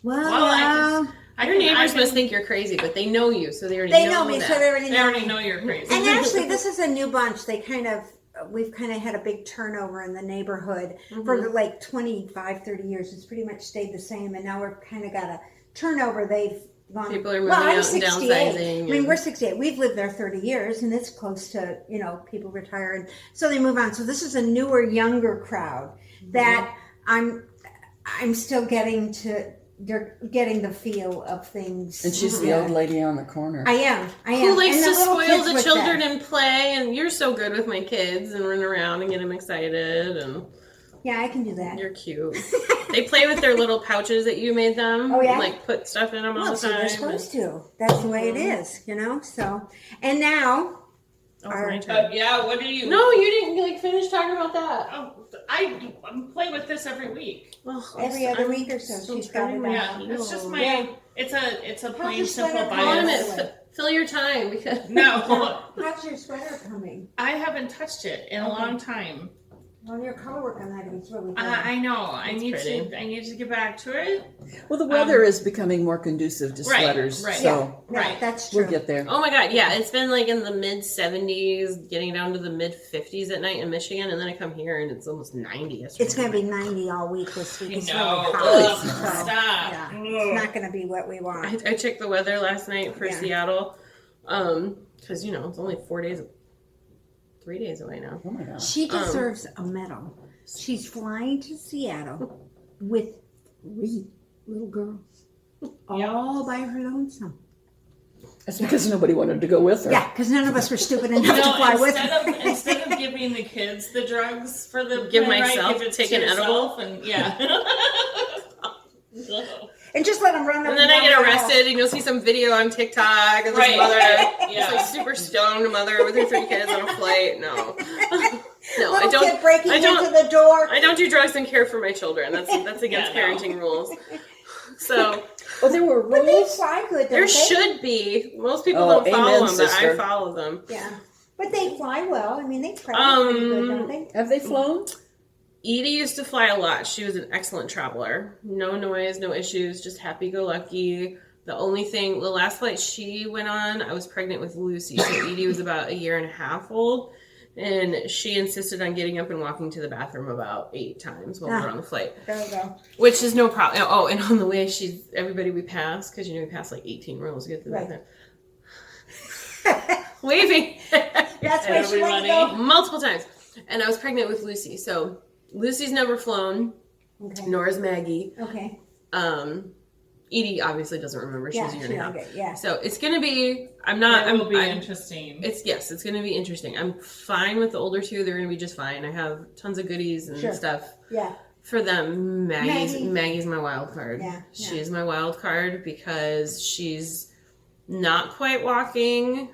Well, Your neighbors must think you're crazy, but they know you, so they already they know know me, that. so they already They know already me. know you're crazy. And actually, this is a new bunch. We've kind of had a big turnover in the neighborhood for like 25, 30 years. It's pretty much stayed the same. And now we've kind of got a turnover. They've gone. People are moving I'm out and 68. downsizing. I mean, we're 68. We've lived there 30 years, and it's close to, people retire. And so they move on. So this is a newer, younger crowd that I'm still getting to. They're getting the feel of things. And she's the old lady on the corner. I am. Who likes And to little spoil kids the with children that. and play? And you're so good with my kids and run around and get them excited. And Yeah, I can do that. you're cute. They play with their little pouches that you made them. Oh, yeah? And, like put stuff in them all Well, the so time. they're supposed to. That's the way it is, So, and now, Oh, it's my turn. What do you? No, you didn't finish talking about that. Oh, I play with this every week. Oh, every other week or so, she's got it Yeah, out. it's just my. Yeah. It's a How's plain your simple sweater Hold on a bias. minute. Fill your time because No, How's your sweater coming? I haven't touched it in a long time. Well, your colorwork on that is really good. I know. I It's need pretty. to. I need to get back to it. Well, the weather is becoming more conducive to Right, sweaters. right. So Yeah, Right. that's true. we'll get there. oh my god, yeah, it's been like in the mid 70s, getting down to the mid 50s at night in Michigan, and then I come here and it's almost 90 yesterday. It's going to be 90 all week this week. It's No. really hot. Ugh, so, stop. Yeah, Ugh. it's not going to be what we want. I checked the weather last night for Yeah. Seattle, because it's only 3 days away now. Oh my gosh. She deserves a medal. She's flying to Seattle with 3 little girls. all by her lonesome. That's because nobody wanted to go with her. Yeah, because none of us were stupid enough to fly with her. Instead of giving the kids the drugs for the Give plane ride, myself, give it take to an yourself edible. and yeah. And just let them run up And then I down get the arrested, and you'll see some video on TikTok of this Right. mother, Yeah. this like super stoned mother with her 3 kids on a flight. No, no, Little I don't. kid breaking I don't- into the door. I don't do drugs and care for my children. That's against Yeah, no. parenting rules. So Oh, there were But they rules? fly good, don't there they? should be. Most people Oh, don't follow amen, them, but I sister. follow them. Yeah. But they fly well. I mean, they travel pretty good, don't they? Have they flown? Edie used to fly a lot. She was an excellent traveler. No noise, no issues, just happy-go-lucky. The only thing, the last flight she went on, I was pregnant with Lucy. So Edie was about 1.5 years old. And she insisted on getting up and walking to the bathroom about 8 times while we were on the flight. There we go. Which is no problem. Oh, and on the way, everybody we passed, because we passed like 18 rows to get to the Right. bathroom. Waving. That's why she went to Everybody. go. Multiple times. And I was pregnant with Lucy. So Lucy's never flown, Okay. nor is Maggie. Okay. Edie obviously doesn't remember. She Yeah, was a year and a half. yeah. So it's going to be, it will be interesting. It's going to be interesting. I'm fine with the older 2. They're going to be just fine. I have tons of goodies and Sure. stuff Yeah. for them. Maggie. Maggie's my wild card. Yeah, yeah. She's my wild card because she's not quite walking.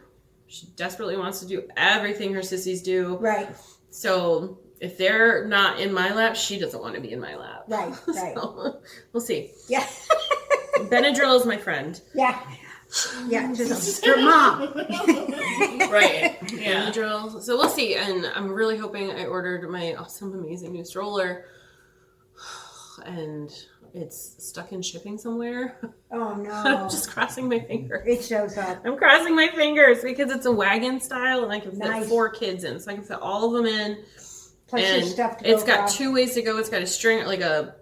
She desperately wants to do everything her sissies do. Right. So if they're not in my lap, she doesn't want to be in my lap. Right. Right. So, we'll see. Yeah. Benadryl is my friend. Yeah. Yeah. Just her mom. Right. Yeah. Benadryl. So we'll see. And I'm really hoping I ordered my awesome, amazing new stroller. And it's stuck in shipping somewhere. Oh no. I'm just crossing my fingers. It shows up. I'm crossing my fingers because it's a wagon style and I can fit Nice. 4 kids in. So I can fit all of them in. Plus your And stuff to it's go got across. 2 ways to go. It's got a string, like a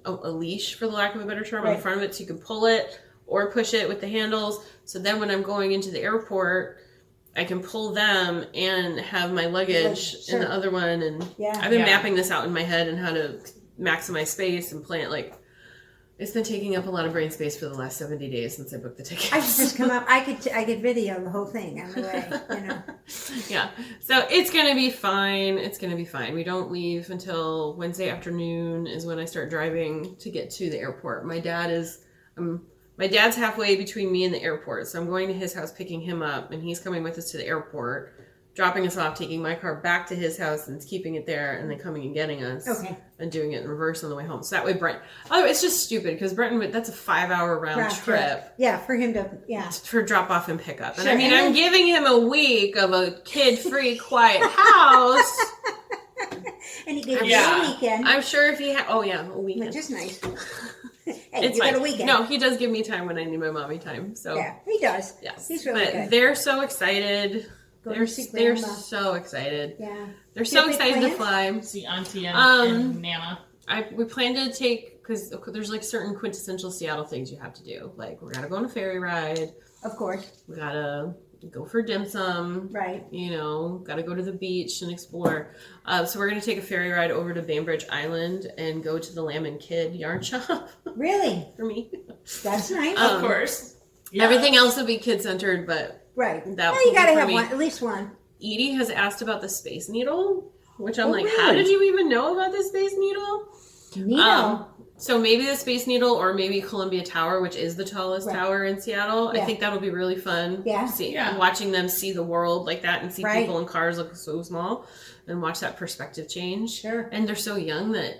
leash, for the lack of a better term, on Right. the front of it, so you can pull it or push it with the handles. So then when I'm going into the airport, I can pull them and have my luggage Sure. in the other one. And Yeah. I've been Yeah. mapping this out in my head and how to maximize space and plan. Like, it's been taking up a lot of brain space for the last 70 days since I booked the tickets. I should just come up. I could video the whole thing on the way. You know. Yeah. So it's going to be fine. It's going to be fine. We don't leave until Wednesday afternoon is when I start driving to get to the airport. My dad's halfway between me and the airport. So I'm going to his house, picking him up, and he's coming with us to the airport, dropping us off, taking my car back to his house and keeping it there, and then coming and getting us. Okay. And doing it in reverse on the way home. So that way it's just stupid because that's a 5-hour round trip. Yeah, for him to. Yeah. For drop off and pick up. And Sure, I mean, and I'm then- giving him a week of a kid-free, quiet house. And he gave you Yeah. a weekend, I'm sure if he had, a weekend. which is nice. Hey, It's you fine. got a weekend. No, he does give me time when I need my mommy time. So Yeah, he does. yes, He's really but good. they're so excited. Go They're to see they're Grandma. so excited. Yeah. They're Do so you have big excited to plans? fly. See Auntie and, Um, and Nana. We plan to take, because there's like certain quintessential Seattle things you have to do. Like we gotta go on a ferry ride. Of course. We gotta go for dim sum. Right. Gotta go to the beach and explore. So we're gonna take a ferry ride over to Bainbridge Island and go to the Lamb and Kid yarn shop Really? for me. That's nice. Um, Of course. Yeah. Everything else will be kid centered, but right. that Well, you will got to be for have me. one, at least one. Edie has asked about the Space Needle, which I'm Oh, like, how really? did you even know about the Space Needle? Neato. So maybe the Space Needle or maybe Columbia Tower, which is the tallest Right. tower in Seattle. Yeah. I think that'll be really fun. Yeah. Yeah. Watching them see the world like that and see Right. people in cars look so small and watch that perspective change. Sure. And they're so young that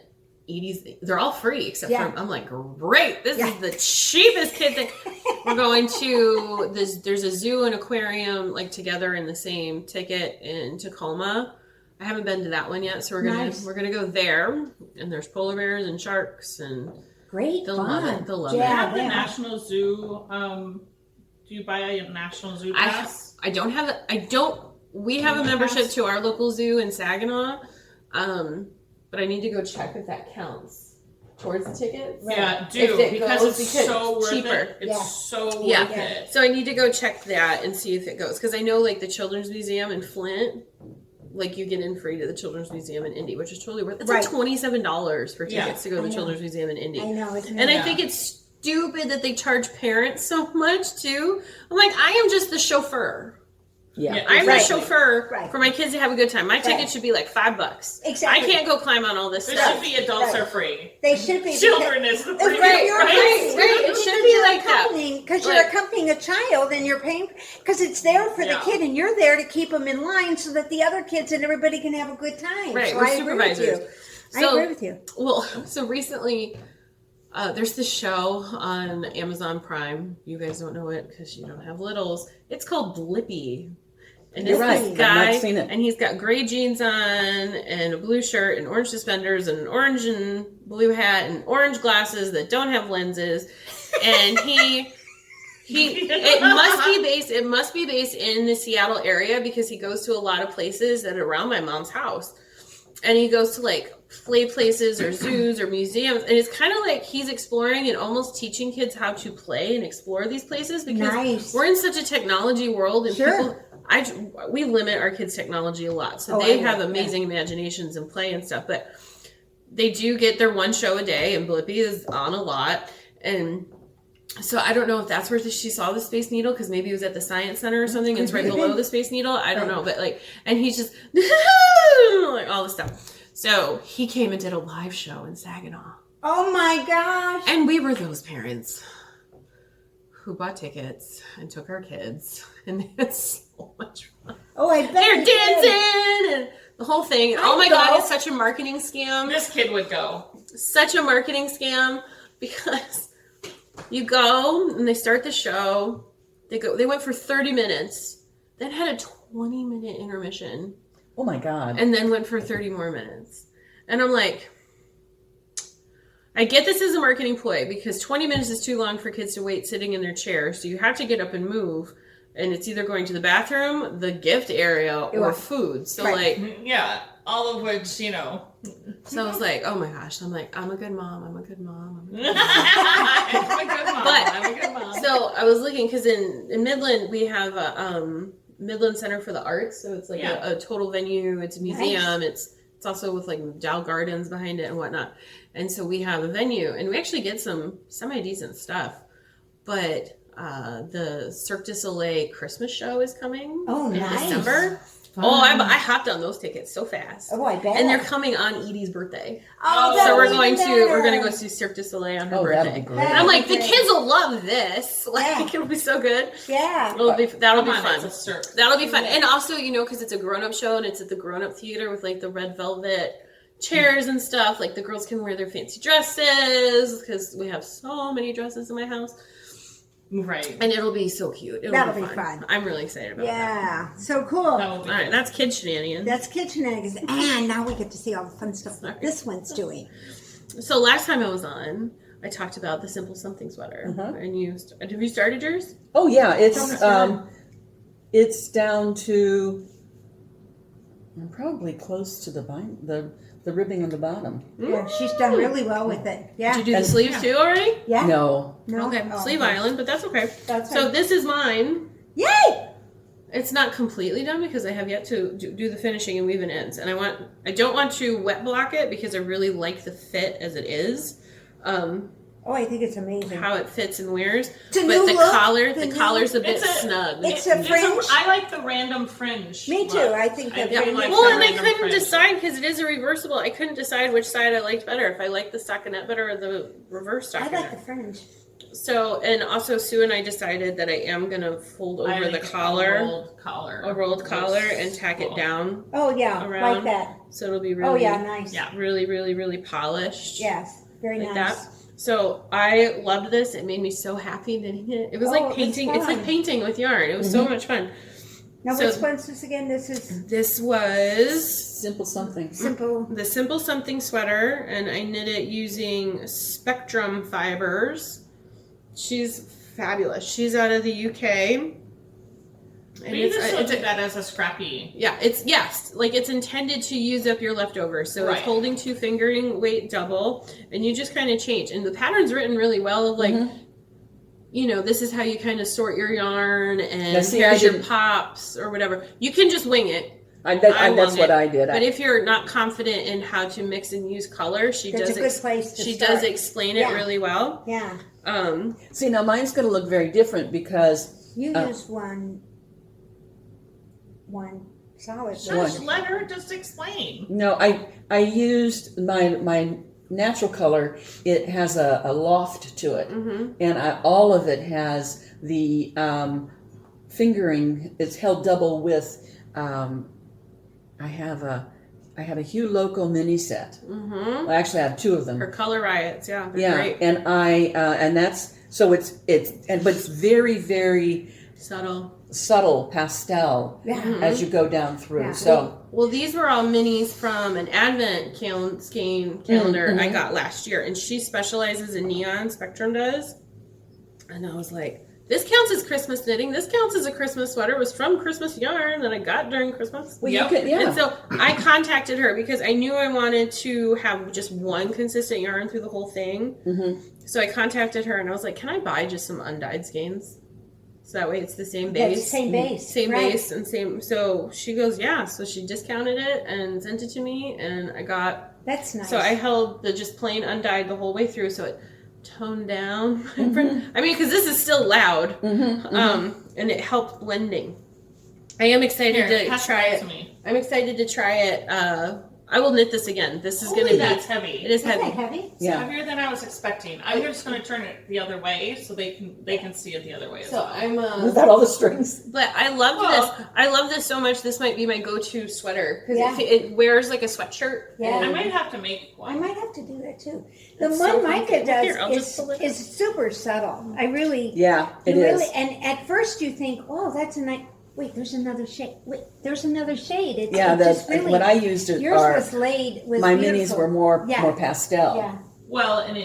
they're all free except Yeah. for, I'm like, great, this Yeah. is the cheapest kid thing. We're going to there's a zoo and aquarium like together in the same ticket in Tacoma. I haven't been to that one yet, so Nice. we're gonna go there. And there's polar bears and sharks and Great they'll fun. love it. They'll love Do you it. Yeah, have the they are. National Zoo? Do you buy a National Zoo pass? I don't have we have a membership to our local zoo in Saginaw. But I need to go check if that counts towards the tickets. Yeah, If do it because goes, it's because so worth cheaper. it. It's Yeah. so worth Yeah. it. So I need to go check that and see if it goes. Because I know like the Children's Museum in Flint, like you get in free to the Children's Museum in Indy, which is totally worth it. It's Right. like $27 for tickets Yeah. to go to I the know. Children's Museum in Indy. I know. It's And I Yeah. think it's stupid that they charge parents so much too. I'm like, I am just the chauffeur. Yeah. I'm Right. the chauffeur Right. for my kids to have a good time. My ticket should be like $5. Exactly. I can't go climb on all this There stuff. should be adults Right. are free. They should be. Children is the free. Right, You're right, right. It should be like that. Because you're Like- accompanying a child and you're paying, because it's there for the Yeah. kid and you're there to keep them in line so that the other kids and everybody can have a good time. Right, So we're I agree with supervisors. you. I So- agree with you. Well, so recently, there's this show on Amazon Prime. You guys don't know it because you don't have littles. It's called Blippi. And You're it's right. this I've guy, not seen it. and he's got gray jeans on, and a blue shirt, and orange suspenders, and an orange and blue hat, and orange glasses that don't have lenses. And it must be based in the Seattle area because he goes to a lot of places that are around my mom's house. And he goes to like play places or zoos or museums, and it's kind of like he's exploring and almost teaching kids how to play and explore these places because Nice. we're in such a technology world, and Sure. we limit our kids' technology a lot, so Oh, they I know, have amazing imaginations and play and stuff. But they do get their one show a day, and Blippi is on a lot, and so I don't know if that's where she saw the Space Needle, because maybe it was at the Science Center or something. It's right below the Space Needle. I don't know, but like, and he's just like all this stuff. So he came and did a live show in Saginaw, Oh my gosh. and we were those parents who bought tickets and took our kids, and they had so much fun. Oh, I bet. They're you did. dancing and the whole thing. Oh my I'd God, go. it's such a marketing scam. This kid would go. Such a marketing scam because you go and they start the show. They went for 30 minutes, then had a 20-minute intermission, Oh my God. and then went for 30 more minutes. And I'm like, I get this as a marketing ploy because 20 minutes is too long for kids to wait sitting in their chair. So you have to get up and move. And it's either going to the bathroom, the gift area, or Right. food. So Right. like, Yeah, all of which, you know. so I was like, oh my gosh. I'm like, I'm a good mom. I'm a good mom. I'm a good I'm a good mom. But- I'm a good mom. So I was looking because in Midland we have a Midland Center for the Arts, so it's like Yeah. a total venue. It's a museum. It's also with like Dow Gardens behind it and whatnot. And so we have a venue, and we actually get some semi decent stuff. But the Cirque du Soleil Christmas show is coming Oh, in nice. December. Oh, I hopped on those tickets so fast. Oh, I bet. And they're coming on Edie's birthday. Oh, So So we're that'll going be to better. go see Cirque du Soleil on her Oh, that'll birthday. be great. And I'm like, the Great. kids will love this. Like, Yeah. it'll be so good. Yeah. That'll Come be on, fun. it's a Cirque. That'll be fun. And also, because it's a grown-up show and it's at the grown-up theater with like the red velvet chairs and stuff. Like the girls can wear their fancy dresses because we have so many dresses in my house. Right. And it'll be so cute. That'll be fun. I'm really excited about that. Yeah. So cool. That will be All right, that's kid shenanigans. That's kitchen eggs. And now we get to see all the fun stuff that this one's doing. So last time I was on, I talked about the Simple Something sweater. Uh-huh. And have you started yours? Oh yeah, Almost done. it's down to I'm probably close to the ribbing on the bottom. Yeah, she's done really well with it. Yeah. Did you do the And- sleeves too already? Yeah. No. No. Okay, Oh, sleeve island, but that's okay. That's So right. this is mine. Yay! It's not completely done because I have yet to do the finishing and weave in ends, and I don't want to wet block it because I really like the fit as it is, Oh, I think it's amazing. how it fits and wears. It's a But new the look. collar, The the new- collar's a bit It's a- snug. It's a fringe. I like the random fringe. Me too. look. I think that Yeah, fringe- like Well, the and I random couldn't fringe. decide because it is a reversible. I couldn't decide which side I liked better. If I liked the stockinette better or the reverse I stockinette. like the fringe. So, and also Sue and I decided that I am gonna fold I over the like collar, a rolled collar, and tack it Cool. down, Oh yeah, Around. like that. so it'll be really, Oh yeah, nice. Yeah. really, really, really polished. Yes, very Like nice. that. So I loved this. It made me so happy knitting it. It was Oh, like it was painting. It's like fun. painting with yarn. It was so much fun. Now, So- which one's this again? This is This was Simple something. simple. the Simple Something sweater, and I knit it using Spectrum fibers. She's fabulous. She's out of the UK. And We just it's look at that as a scrappy. yeah, it's intended to use up your leftovers. So Right. it's holding two fingering weight double, and you just kind of change. And the pattern's written really well of like, this is how you kind of sort your yarn, and Now, see, here's I your didn't- pops or whatever. You can just wing it. I That's love what it. I did. But if you're not confident in how to mix and use color, she That's does a good place to she start. does explain it Yeah. really well. Yeah. See, now mine's going to look very different because You used one solid. Shush, let her just explain. no, I used my natural color. It has a loft to it, and all of it has the fingering. It's held double with. I have a Hue Loco mini set. Well, I actually have two of them. Her color riots, yeah, they're great. And and that's so but it's very, very subtle pastel as you go down through. Yeah. So Well, these were all minis from an Advent skein calendar I got last year, and she specializes in neon. Spectrum does, and I was like, this counts as Christmas knitting. This counts as a Christmas sweater. It was from Christmas yarn that I got during Christmas. well, you could, And so I contacted her because I knew I wanted to have just one consistent yarn through the whole thing. So I contacted her and I was like, can I buy just some undyed skeins? So that way it's the same Yeah, base. it's the same base. Same right. base and same. So she goes, yeah. So she discounted it and sent it to me, and I got. That's nice. So I held the just plain undyed the whole way through, so it toned down. I mean, because this is still loud, and it helped blending. I am excited to try it. I'm excited to try it. I will knit this again. This is going to be. That's heavy. It is Isn't heavy. that heavy? It's Yeah. heavier than I was expecting. I'm just going to turn it the other way so they can see it the other way. As So well. I'm. without all the strings. But I loved this. I love this so much. This might be my go-to sweater because Yeah. it wears like a sweatshirt. Yeah. I might have to make I one. might have to do that too. The It's one so Mika comfy. does Here, I'll just pull it is super subtle. I really, Yeah, it you is. really, and at first you think, oh, that's a nice. Wait, there's another shade. Wait, there's another shade. It's Yeah, just really. when I used it, yours was laid. Was my beautiful. minis were more Yeah. more pastel. Yeah, Well, and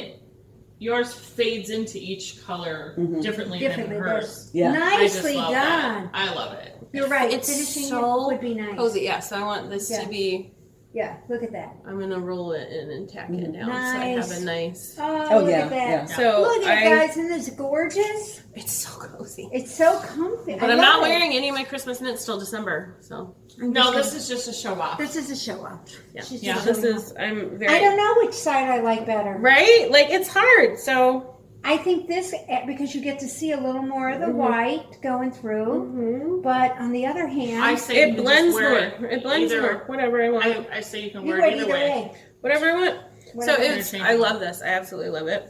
yours fades into each color differently than differently. hers. Yeah. I just Nicely love done. that. I love it. You're right. It's Finishing so it would be nice. cozy. Yeah. So I want this Yeah. to be. Yeah, look at that. I'm gonna roll it in and tack it down so I Nice. have a nice. Oh, look yeah, at that. yeah. So Look at it, guys, and it's gorgeous. It's so cozy. It's so comfy. But I I'm not love it. wearing any of my Christmas knits till December. So I'm No, just this is just a show off. This is a show off. yeah, She's Yeah. just this showing is. off. I'm very. I don't know which side I like better. Right? Like it's hard. So. I think this because you get to see a little more of the white going through. But on the other hand, I say you It can blends just more. wear It blends either- more. Whatever I want. I say you can you wear wear it either way. Whatever I want. Whatever. So it's. I love this. I absolutely love it.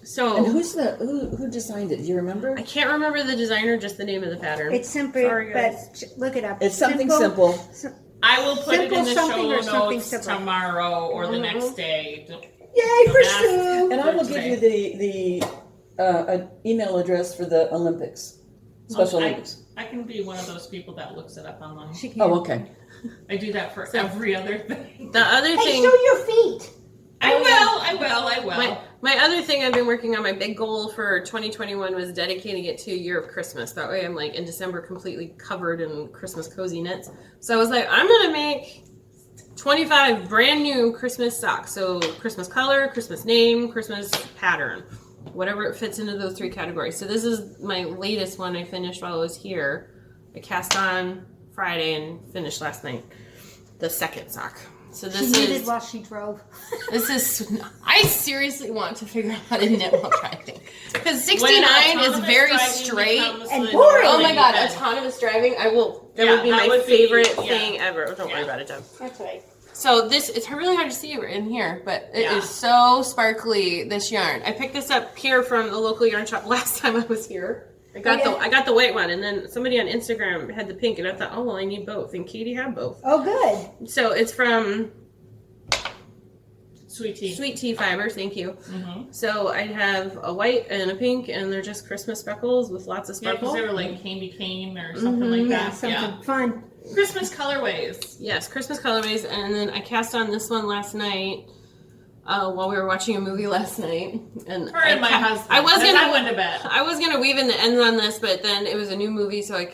So. And who designed it? Do you remember? I can't remember the designer, just the name of the pattern. It's simple, Sorry, but guys. look it up. It's something simple. I will put it in the Simple something show or something notes simple. tomorrow or the next day. Yay for Ask- Sue! And I will give you the email address for the Olympics, Special Olympics. I can be one of those people that looks it up online. She can. Oh, okay. I do that for every other thing. The other Hey, thing. show your feet. I will. My other thing I've been working on, my big goal for 2021 was dedicating it to a year of Christmas. That way I'm like in December completely covered in Christmas cozy knits. So I was like, I'm going to make 25 brand new Christmas socks. So Christmas color, Christmas name, Christmas pattern, whatever it fits into those three categories. So this is my latest one I finished while I was here. I cast on Friday and finished last night. The second sock. So She this knitted is while she drove. this is. I seriously want to figure out how to knit while driving because 69 When is autonomous very driving straight. becomes and the boring. Oh norm, my god, then- autonomous driving! I will. That Yeah, would be that my would be- favorite yeah. thing ever. Don't worry Yeah. about it, Deb. That's right. So this, it's really hard to see in here, but it Yeah. is so sparkly. This yarn. I picked this up here from the local yarn shop last time I was here. I got the white one, and then somebody on Instagram had the pink, and I thought, oh well, I need both, and Katie had both. Oh, good. So it's from Sweet tea. Sweet Tea Fibers. Thank you. Mm-hmm. So I have a white and a pink, and they're just Christmas speckles with lots of Yeah, because sparkle. they were like candy cane or something like Yeah, that. something fun. Christmas colorways. Yes, Christmas colorways. And then I cast on this one last night while we were watching a movie last night. And Her and my husband. I was As gonna I went to bed. I was gonna weave in the ends on this, but then it was a new movie, so I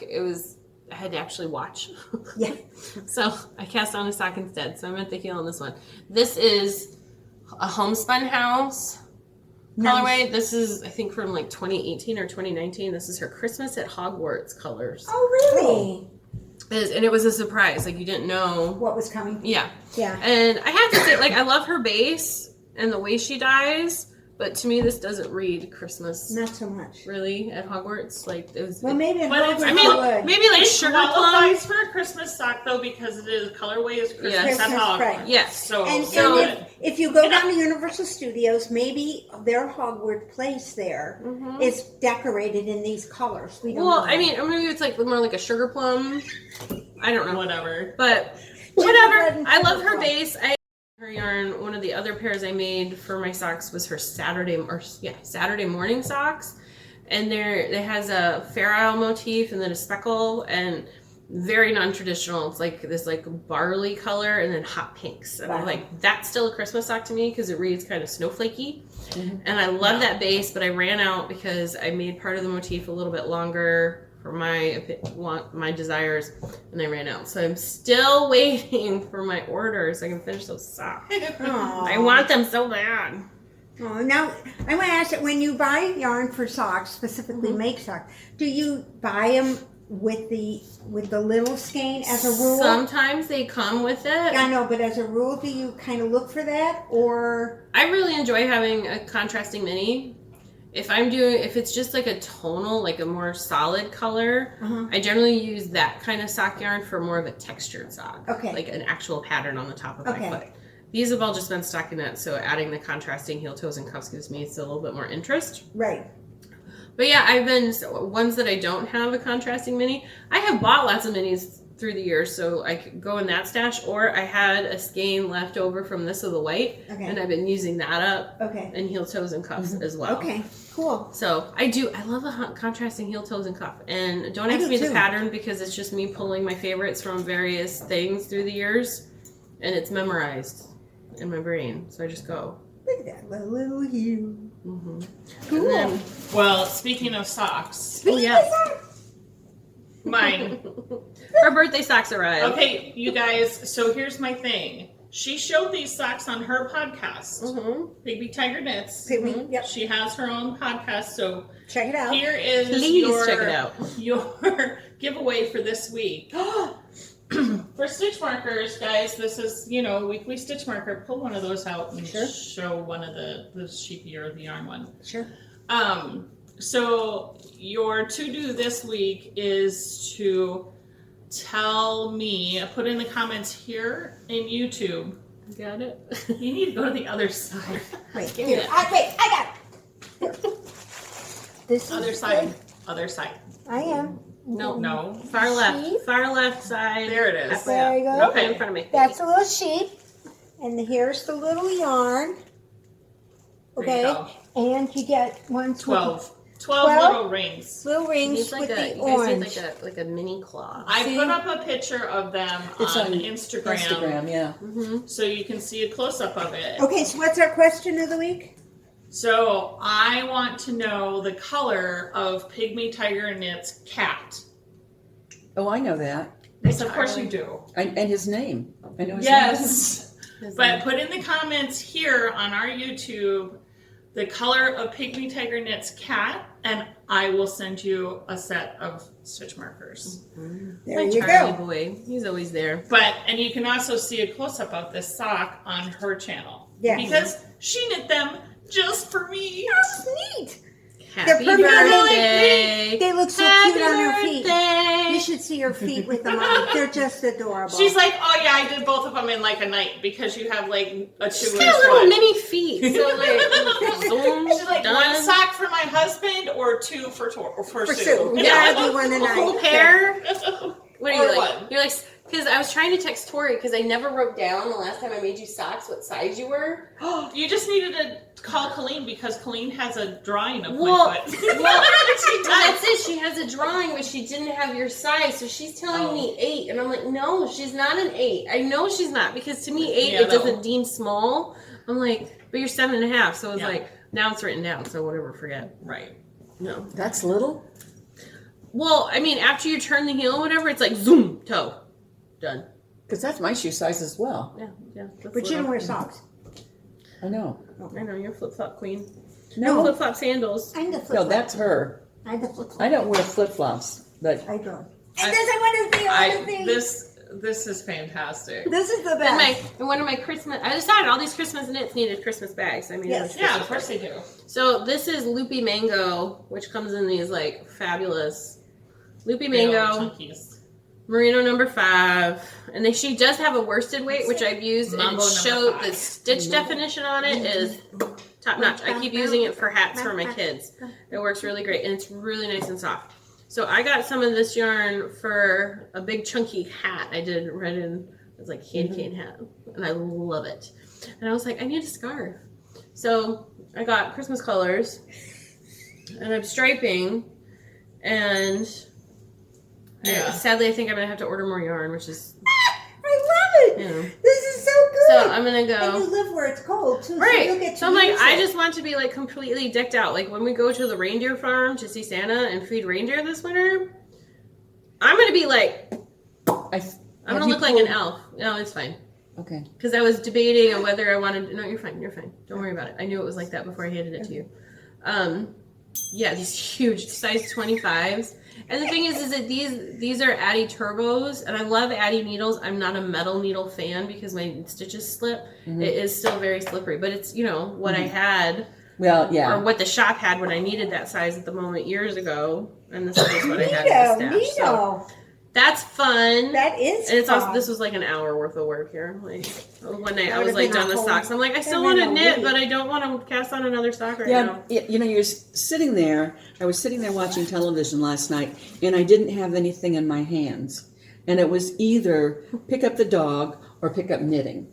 had to actually watch. Yeah. So I cast on a sock instead. So I'm at the heel on this one. This is a homespun house colorway. This is, I think, from like 2018 or 2019. This is her Christmas at Hogwarts colors. Oh, really? And it was a surprise. Like, you didn't know. What was coming? Yeah. Yeah. And I have to say, like, I love her base and the way she dyes, But to me, this doesn't read Christmas Not so much. really at Hogwarts. Like it was. Well, maybe in But it's- Hogwarts I mean, it would. maybe like It sugar qualifies plums. for a Christmas sock though because it is colorway is Christmas. Yes. That's how Christmas, right. Yes. So, And So- if you go down to Universal Studios, maybe their Hogwarts place there is decorated in these colors. We don't Well, know. I mean, or maybe it's like more like a sugar plum. I don't know. whatever. But Gingerbread whatever. and I love sugar her plum. base. Her yarn. One of the other pairs I made for my socks was her Saturday morning socks, and it has a Fair Isle motif and then a speckle and very non-traditional. It's like this like barley color and then hot pinks. And I'm Wow. like, that's still a Christmas sock to me because it reads kind of snowflakey. And I love that base, but I ran out because I made part of the motif a little bit longer for my desires, and I ran out. So I'm still waiting for my order so I can finish those socks. Aw. I want them so bad. Oh, now I want to ask you, when you buy yarn for socks, specifically make socks, do you buy them with the little skein as a rule? Sometimes they come with it. I know, but as a rule, do you kind of look for that, or I really enjoy having a contrasting mini. If it's just like a tonal, like a more solid color, I generally use that kind of sock yarn for more of a textured sock. Okay. Like an actual pattern on the top of my Okay. foot. These have all just been stockinette, so adding the contrasting heel toes and cuffs gives me a little bit more interest. right? But yeah, ones that I don't have a contrasting mini. I have bought lots of minis through the years, so I could go in that stash, or I had a skein left over from this of the white, Okay. and I've been using that up Okay. and heel toes and cuffs as well. Okay. Cool. So I love a contrasting heel toes and cuff, and don't I ask do me the too. pattern because it's just me pulling my favorites from various things through the years, and it's memorized in my brain. So I just go. Look at that little heel. Mm-hmm. Cool. And then, Well, speaking of socks, oh yeah, mine. our birthday socks arrived. Okay, you guys, so here's my thing. She showed these socks on her podcast, Mm-hmm. Pygmy Tiger Knits. Pygmy, yep. She has her own podcast, so Check it out. here is Please check it out. your giveaway for this week. For stitch markers, guys, this is, weekly stitch marker. Pull one of those out and Sure. show one of the sheepy or the yarn one. Sure. So your to-do this week is to tell me, put in the comments here in YouTube. Got it. You need to go to the other side. Wait. Give me Here. that. Wait. I got it. Here. This Other is side. good. Other side. I am. No, No. far left. Sheep. Far left side. There it is. Halfway There up. you go. Okay, in front of me. That's a little sheep, and here's the little yarn. There you Okay, go. and you get 12 12 little rings. little rings It's like with a, the you guys orange. need like a mini claw. I See? put up a picture of them It's on on Instagram, Instagram, yeah. Mm-hmm. so you can see a close-up of it. Okay, so what's our question of the week? So I want to know the color of Pygmy Tiger Knits cat. Oh, I know that. Yes, of course you do. And his name. I know his name. Yes. But put in the comments here on our YouTube the color of Pygmy Tiger Knits cat, and I will send you a set of stitch markers. There My you Charlie go. boy. He's always there. And you can also see a close-up of this sock on her channel. Yeah. Because she knit them just for me. That's neat. Happy perfect. birthday. They look so Happy cute on her feet. birthday. You should see her feet with them on. They're just adorable. She's like, oh yeah, I did both of them in like a night because you have like a She's 2-inch got little foot. mini feet. So like, zoom, She's like, done. one sock for my husband or two for for Sue. Sue. Yeah. Gotta be one a A night. whole pair. What are Or you like? one. You're like, because I was trying to text Tori because I never wrote down the last time I made you socks what size you were. You just needed to call Colleen because Colleen has a drawing of Well, my foot. well, She that's does. it. She has a drawing, but she didn't have your size, so she's telling me 8, and I'm like, no, she's not an 8. I know she's not because to me 8 Yeah, it no. doesn't deem small. I'm like, but you're 7.5, so it's Yeah. like now it's written down, so whatever, forget. Right. No. That's little? Well, I mean, after you turn the heel or whatever, it's like zoom toe, done. Because that's my shoe size as well. Yeah. That's But you little. don't wear socks. I know. I know you're flip flop queen. No, Flip flop sandals. I'm the flip no, that's her. I'm the flip I don't wear flip flops, but I don't. It doesn't want to be on the thing. This is fantastic. This is the And best. one of my Christmas, I decided all these Christmas knits needed Christmas bags. I mean, Yes. Yeah, of course they do. So this is Loopy Mango, which comes in these like fabulous Loopy Big old Mango, chunkies. Merino number 5, and she does have a worsted weight, which I've used, and Mambo it number showed 5. the stitch definition on it is top notch. I keep using it for hats for my kids. It works really great, and it's really nice and soft. So I got some of this yarn for a big chunky hat I did red and it's like candy cane hat, and I love it. And I was like, I need a scarf. So I got Christmas colors, and I'm striping, and sadly I think I'm gonna have to order more yarn, which is I love it. you know. This is so good. So I'm gonna And go. you live where it's cold too, so you'll Right. get to So I'm like, use I it. just want to be like completely decked out. Like when we go to the reindeer farm to see Santa and feed reindeer this winter, I'm gonna be like, I'm gonna look like an elf. No, it's fine. Okay. Because I was debating on whether I wanted. No, you're fine. You're fine. Don't worry about it. I knew it was like that before I handed it to you. Yeah, these huge size 25s. And the thing is that these are Addy Turbos, and I love Addy needles. I'm not a metal needle fan because my stitches slip. Mm-hmm. It is still very slippery, but it's what I had, Well, yeah. or what the shop had when I needed that size at the moment years ago, and this is what I had in the stash. So Neato. that's fun. That is And it's also fun. this was like an hour worth of work here. Like one night That I was would've like been a done with whole- socks. I'm like, I still would've want to been a knit, week. but I don't want to cast on another sock right Yeah, now. you know, you're sitting there. I was sitting there watching television last night, and I didn't have anything in my hands. And it was either pick up the dog or pick up knitting.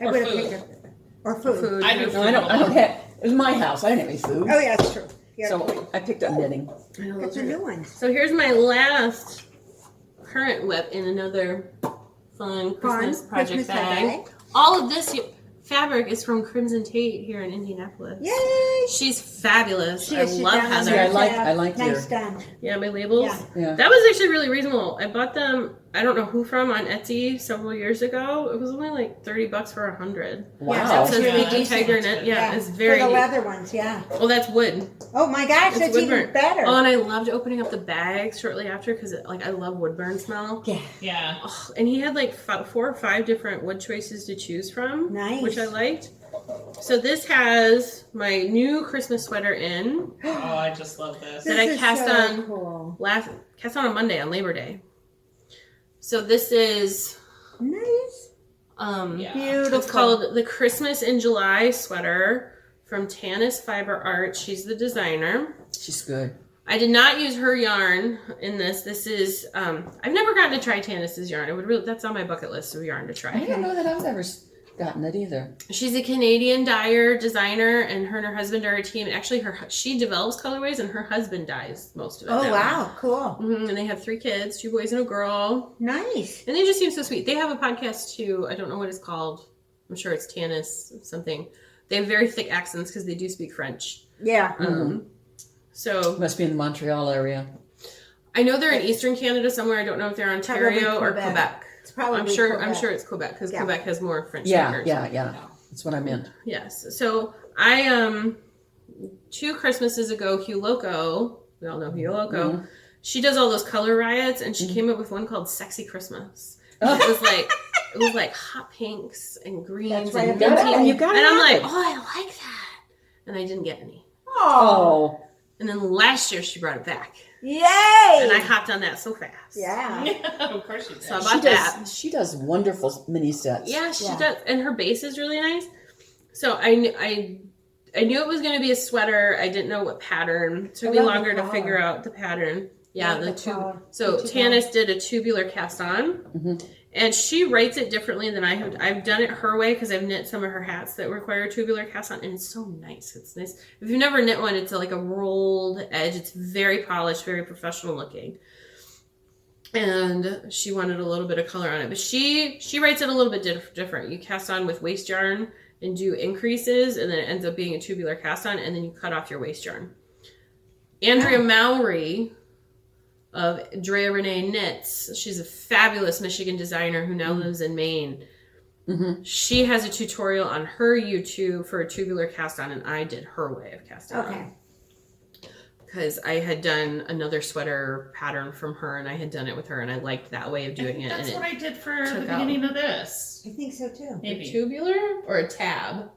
I Or would have food. picked it. Or food. I do No, I don't have. It was my house. I didn't have any food. Oh yeah, that's true. Yeah, So I picked up knitting. I know that's those a are new good. one. So here's my last current whip in another fun Christmas project Christmas bag. All of this fabric is from Crimson Tate here in Indianapolis. Yay! She's fabulous. She I is, she's love down on Heather. there. I like Nice your- done. Yeah, my labels. Yeah. Yeah. That was actually really reasonable. I bought them, I don't know who from, on Etsy several years ago. It was only like $30 for 100. Wow. Yeah, It says Yeah, Leaky that's Tiger not knit. bad. Yeah, it's very For the neat. leather ones, yeah. Oh, that's wood. Oh my gosh, It's that's wood even burn. better. Oh, and I loved opening up the bags shortly after because I love wood burn smell. Yeah. Yeah. Oh, and he had like 4 or 5 different wood choices to choose from. Nice. Which I liked. So this has my new Christmas sweater in. Oh, I just love this. That I This is cast so on cool. cast on Monday on Labor Day. So this is Nice. Yeah. Beautiful. it's called the Christmas in July sweater from Pansiest Fiber Art. She's the designer. She's good. I did not use her yarn in this. This is I've never gotten to try Pansiest's yarn. It would really that's on my bucket list of yarn to I try. don't know that I've ever gotten it either. She's a Canadian dyer designer, and her husband are a team. Actually, she develops colorways, and her husband dyes most of it. Oh now. wow, cool. And they have 3 kids, 2 boys and a girl. Nice. And they just seem so sweet. They have a podcast too. I don't know what it's called. I'm sure it's Tanis something. They have very thick accents because they do speak French. Yeah. So Must be in the Montreal area. I know they're in Eastern Canada somewhere. I don't know if they're Ontario or Quebec. Quebec. It's probably I'm sure Quebec. it's Quebec because Yeah. Quebec has more French Yeah, speakers. yeah. That's what I meant. Yes. So I 2 Christmases ago, Hugh Loco, we all know Hugh Loco, she does all those color riots, and she came up with one called Sexy Christmas. It was like hot pinks and greens That's right and up your minty. alley. You gotta And I'm have like, it. oh, I like that. And I didn't get any. Oh. And then last year she brought it back. Yay! And I hopped on that so fast. Yeah. Of course you did. So I She bought that. does. She does wonderful mini sets. Yeah, she Yeah. does. And her base is really nice. So I knew it was going to be a sweater. I didn't know what pattern. It took me I love the longer to color. figure out the pattern. Yeah, Love the the tube. color. So The Tanis did a tubular cast on, and she writes it differently than I have. I've done it her way because I've knit some of her hats that require tubular cast on, and it's so nice. It's nice. If you've never knit one, it's like a rolled edge. It's very polished, very professional looking. And she wanted a little bit of color on it, but she writes it a little bit different. You cast on with waste yarn and do increases, and then it ends up being a tubular cast on, and then you cut off your waste yarn. Andrea Mowry of Drea Renee Knits, she's a fabulous Michigan designer who now lives in Maine. She has a tutorial on her YouTube for a tubular cast on, and I did her way of casting on. Okay. because I had done another sweater pattern from her, and I had done it with her, and I liked that way of doing it. That's and what I did for the took out. beginning of this. I think so too. Maybe. A tubular or a tab?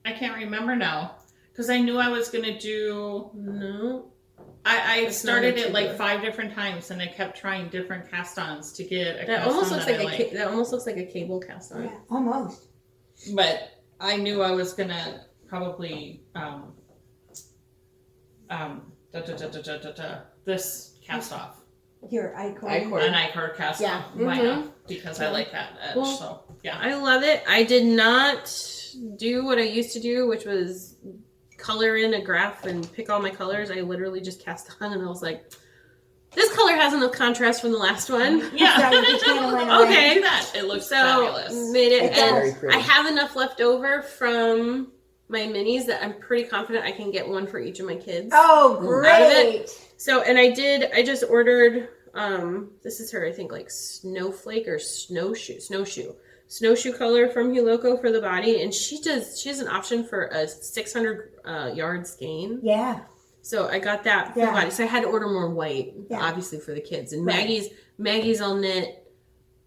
I can't remember now. Because I knew I was going to do... No. I It's started not a it like tubular. 5 different times, and I kept trying different cast-ons to get a That cast-on almost looks that like I that almost looks like a cable cast on. Yeah, almost. But I knew I was going to probably... this cast-off. Here, I call An I-cord cast-off. Yeah. Why Mhm. not? Because I like that edge, Well, so yeah. I love it. I did not do what I used to do, which was color in a graph and pick all my colors. I literally just cast on, and I was like, this color has enough contrast from the last one. Yeah. So you just kinda went away. Okay. Look at that. It looks So fabulous. made it, It does. and Very pretty. I have enough left over from my minis that I'm pretty confident I can get one for each of my kids. Oh, Out of great. So, and I just ordered, this is her, I think, like snowflake or snowshoe color from Huloko for the body. And she has an option for a 600 yard skein. Yeah. So I got that for Yeah. the body. So I had to order more white, Yeah. obviously for the kids. And Right. Maggie's I'll knit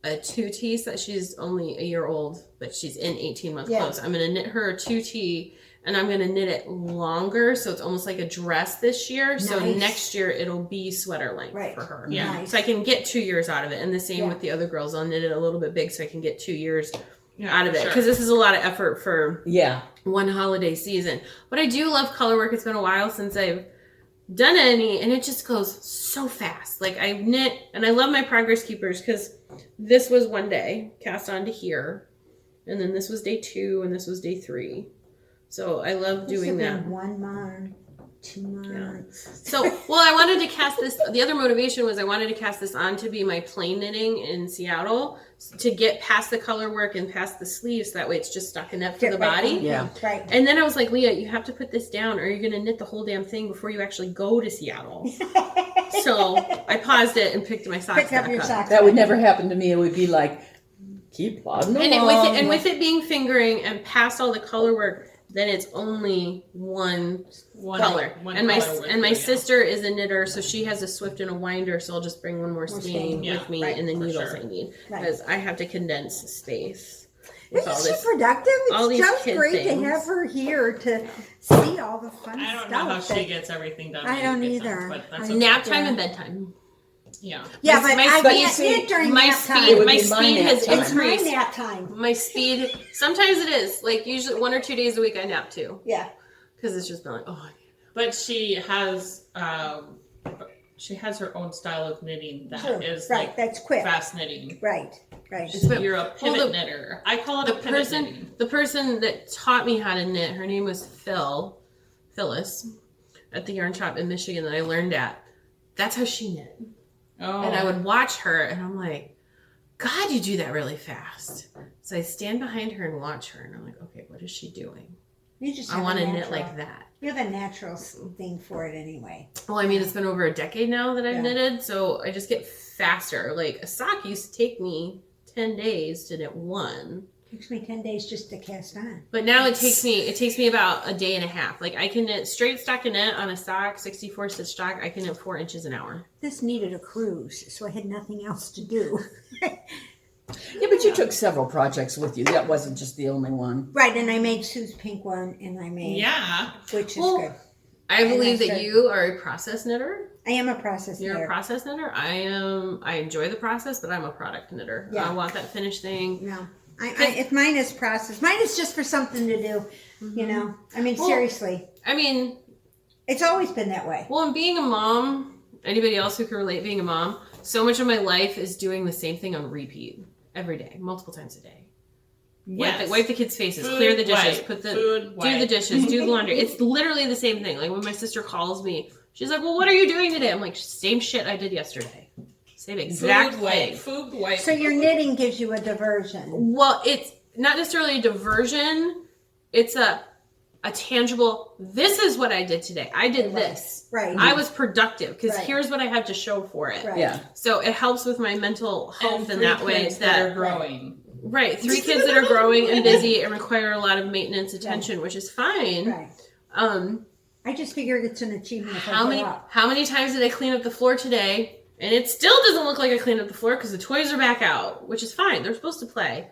a 2T, so that she's only a year old, but she's in 18-month Yeah. clothes. I'm going to knit her a 2T, and I'm going to knit it longer, so it's almost like a dress this year. So Nice. next year it'll be sweater length Right. for her. Yeah. Nice. So I can get 2 years out of it. And the same Yeah. with the other girls. I'll knit it a little bit big so I can get 2 years Yeah, out of for it. sure. Because this is a lot of effort for Yeah. one holiday season. But I do love Colorwork. It's been a while since I've done any, and it just goes so fast. Like I knit, and I love my progress keepers because this was one day cast on to here, and then this was day 2, and this was day 3. So I love This doing has that. been 1 month, 2 months. So, well, I wanted to cast this. The other motivation was I wanted to cast this on to be my plain knitting in Seattle to get past the color work and past the sleeves. So that way it's just stockinette for Get the right body. on. Yeah. Right. And then I was like, Leah, you have to put this down or you're going to knit the whole damn thing before you actually go to Seattle. So I paused it and picked my socks Pick up back your up. socks. That would never happen to me. It would be like, keep plodding And along. with it being fingering and past all the color work, then it's only one color. one And my color with my you, yeah. sister is a knitter, so she has a Swift and a winder. So I'll just bring one more More skein skein, with yeah, me right, and the for needles sure. I need Right. because I have to condense space with all Isn't this. she productive? all It's these just kid great things. to have her here to see all the fun I don't stuff. know how she that- gets everything done. I when don't you get done, either. but that's I- okay. Nap time Yeah. and bedtime. Yeah. Yeah, My- but my I speed- can't knit during my nap time. speed, would my be my speed nap has time. It's my increased. nap time. My speed. Sometimes it is like usually 1 or 2 days a week I nap too Yeah. because it's just been like oh. But she has her own style of knitting that Sure. is Right. like That's quick. fast knitting. Right. Right. It's quick. You're a pivot Well, knitter. I call it the a pivot knitting. person that taught me how to knit, her name was Phyllis, at the yarn shop in Michigan that I learned at. That's how she knit. Oh. And I would watch her and I'm like, God, you do that really fast. So I stand behind her and watch her and I'm like, okay, what is she doing? You just I have want a to knit natural- like that. You have a natural thing for it anyway. Well, I mean, it's been over a decade now that I've Yeah. knitted, so I just get faster. Like a sock used to take me 10 days to knit one. Takes me 10 days just to cast on. But now it takes me about a day and a half. Like I can knit straight stockinette on a sock, 64 stitch stock. I can knit 4 inches an hour. This needed a cruise, so I had nothing else to do. Yeah, but you took several projects with you. That wasn't just the only one. Right, and I made Sue's pink one, and I made, Yeah. which is Well, good. I And believe that's that it. you are a process knitter. I am a process You're knitter. a process knitter. I enjoy the process, but I'm a product knitter. Yeah. I want that finished thing. No, if mine is process, mine is just for something to do. You know, I mean, Well- seriously, I mean, it's always been that way. well, and being a mom, anybody else who can relate being a mom, so much of my life is doing the same thing on repeat every day, multiple times a day. Yes. Wipe the kids' faces, Food, clear the dishes, wipe. put the Food, do the wipe. dishes, do the laundry. It's literally the same thing. Like when my sister calls me, she's like, "Well, what are you doing today?" I'm like, "Same shit I did yesterday. Same exact Food wipe. thing." Food wipe. So your knitting gives you a diversion. Well, it's not necessarily a diversion. It's a tangible. This is what I did today. I did this. Right. I was productive because Right. here's what I have to show for it. Right. Yeah. So it helps with my mental health in three that way. kids that are That growing. right, 3 kids that are growing and busy and require a lot of maintenance attention, which is fine. Right. I just figured it's an achievement if How I many go up. how many times did I clean up the floor today? And it still doesn't look like I cleaned up the floor because the toys are back out, which is fine. They're supposed to play.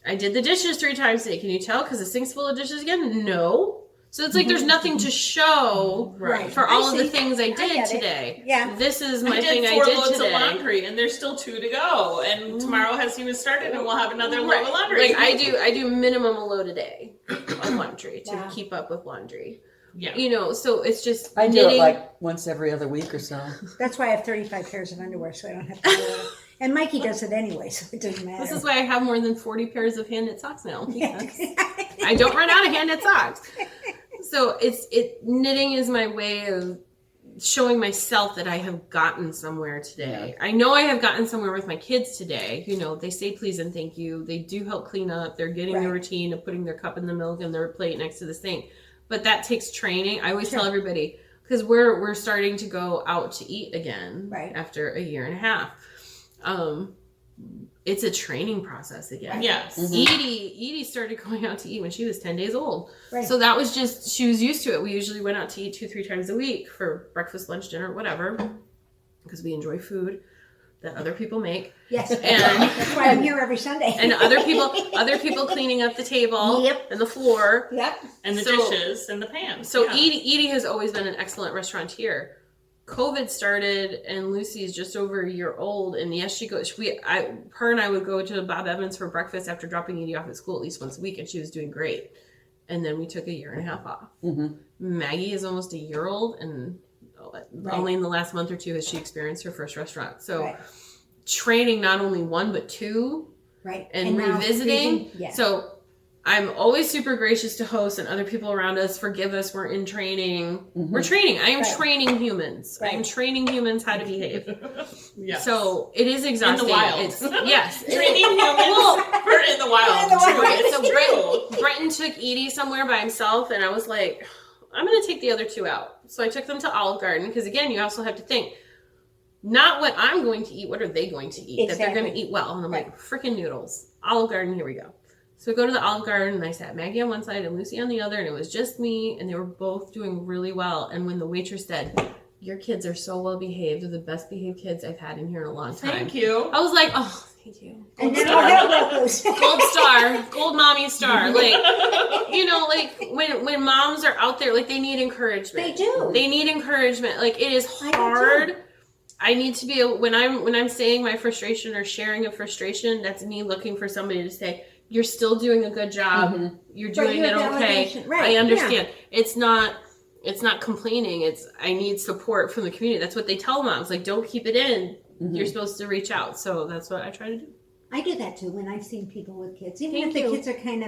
I did the dishes 3 times today. Can you tell? Because the sink's full of dishes again? No. So it's like there's nothing to show Right. for all I of the see. things I did get it. today. Yeah. This is my I thing did I 4 did loads today. of laundry, and there's still 2 to go. And tomorrow hasn't even started, and we'll have another load of laundry. Like I do minimum a load a day of laundry to Wow. keep up with laundry. Yeah. You know, so it's just I do knitting. it like once every other week or so. That's why I have 35 pairs of underwear, so I don't have to do it. And Mikey does it anyway, so it doesn't matter. This is why I have more than 40 pairs of hand knit socks now. Because I don't run out of hand knit socks. So knitting is my way of showing myself that I have gotten somewhere today. I know I have gotten somewhere with my kids today. You know, they say please and thank you. They do help clean up. They're getting the Right. routine of putting their cup in the milk and their plate next to the sink. But that takes training. I always tell everybody, because we're starting to go out to eat again after a year and a half. It's a training process again. Yes. Edie started going out to eat when she was 10 days old. Right. So that was just, she was used to it. We usually went out to eat 2-3 times a week for breakfast, lunch, dinner, whatever, because we enjoy food that other people make. Yes, And that's why I'm here every Sunday. and other people cleaning up the table Yep. and the floor. Yep. And the So- dishes and the pans. So yeah. Edie has always been an excellent restaurateur. COVID started and Lucy's just over a year old, and yes, her and I would go to Bob Evans for breakfast after dropping Edie off at school at least once a week, and she was doing great. And then we took a year and a half off. Maggie is almost a year old, and only in the last month or 2 has she experienced her first restaurant. So training not only 1 but 2, and now revisiting. freezing, yes. So I'm always super gracious to hosts and other people around us. Forgive us, we're in training. We're training. I am training humans. I am training humans how to behave. Yes. So it is exhausting. In the wild. Yes. Training humans for in the wild. So Brenton took Edie somewhere by himself, and I was like, I'm going to take the other 2 out. So I took them to Olive Garden, because again, you also have to think, not what I'm going to eat, what are they going to eat? That they're going to eat well. And I'm like, freaking noodles. Olive Garden, here we go. So we go to the Olive Garden, and I sat Maggie on one side and Lucy on the other, and it was just me, and they were both doing really well. And when the waitress said, your kids are so well behaved, they're the best behaved kids I've had in here in a long time. Thank you. I was like, oh, thank you. And then I'll have those. Gold star, gold mommy star. Like, you know, like when moms are out there, like they need encouragement. They do. They need encouragement. Like it is I do hard. too. I need to be able, when I'm saying my frustration or sharing a frustration, that's me looking for somebody to say, you're still doing a good job. You're doing your it okay. validation. Right, I understand. It's not complaining. It's I need support from the community. That's what they tell moms. Like, don't keep it in. You're supposed to reach out. So that's what I try to do. I do that too when I've seen people with kids. Even Thank if the you. kids are kind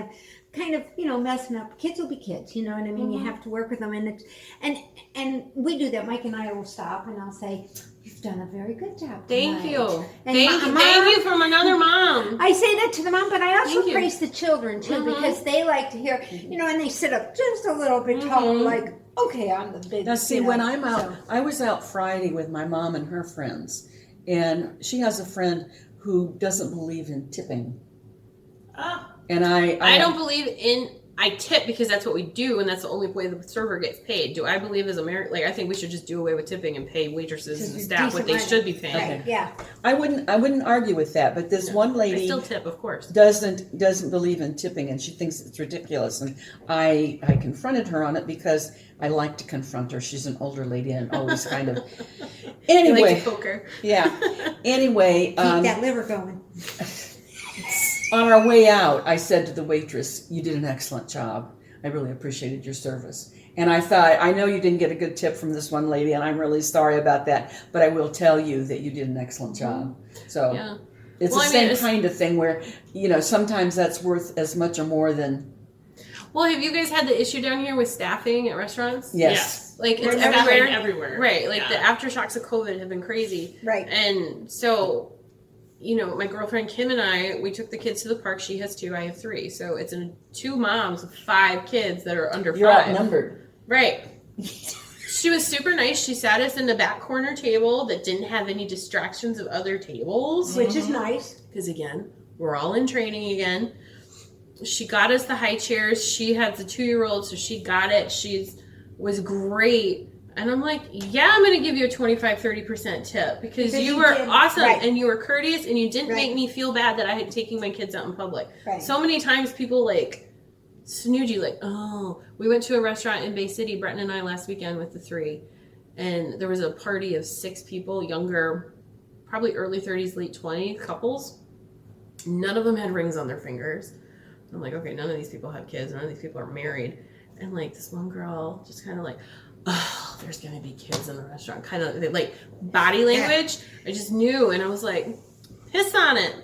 of, you know, messing up. Kids will be kids, you know what I mean? You have to work with them, and we do that. Mike and I will stop, and I'll say, "You've done a very good job Thank tonight." you. And Thank you from another mom. I say that to the mom, but I also Thank you. praise the children too, because they like to hear, you know, and they sit up just a little bit taller, like, okay, I'm the big. Now, see, you know, when I'm out, so. I was out Friday with my mom and her friends, and she has a friend who doesn't believe in tipping. And I don't believe in. I tip because that's what we do, and that's the only way the server gets paid. Do I believe as American? Like, I think we should just do away with tipping and pay waitresses and staff what they Decent should be money. paying. Right, yeah. I wouldn't argue with that, but this one I lady still tip, of course. doesn't believe in tipping, and she thinks it's ridiculous. And I confronted her on it because I like to confront her. She's an older lady and always kind of. I Anyway, like to poke her. yeah. Anyway, Keep that liver going. on our way out, I said to the waitress, "You did an excellent job. I really appreciated your service." And I thought, I know you didn't get a good tip from this one lady, and I'm really sorry about that, but I will tell you that you did an excellent job. So Yeah. it's Well, the I mean, same it's- kind of thing where, you know, sometimes that's worth as much or more than, Well, have you guys had the issue down here with staffing at restaurants? yes. Like, We're it's staffing everywhere. everywhere. Right. Like, Yeah. the aftershocks of COVID have been crazy. Right. And so, you know, my girlfriend Kim and I, we took the kids to the park. She has 2, I have 3. So it's 2 moms with 5 kids that are under You're 5. outnumbered. Right. She was super nice. She sat us in the back corner table that didn't have any distractions of other tables. Which is nice. Because again, we're all in training again. she got us the high chairs. She has a 2-year-old, so she got it. Was great. And I'm like, yeah, I'm going to give you a 25-30% tip because you were awesome and you were courteous and you didn't make me feel bad that I had taking my kids out in public. Right. So many times people like snood you, like, oh, we went to a restaurant in Bay City, Bretton and I, last weekend with the 3, and there was a party of 6 people, younger, probably early 30s, late 20s couples. None of them had rings on their fingers. I'm like, okay, none of these people have kids. None of these people are married. And like this one girl just kind of like, oh, there's going to be kids in the restaurant. Kind of like body language. I just knew. And I was like, piss on it.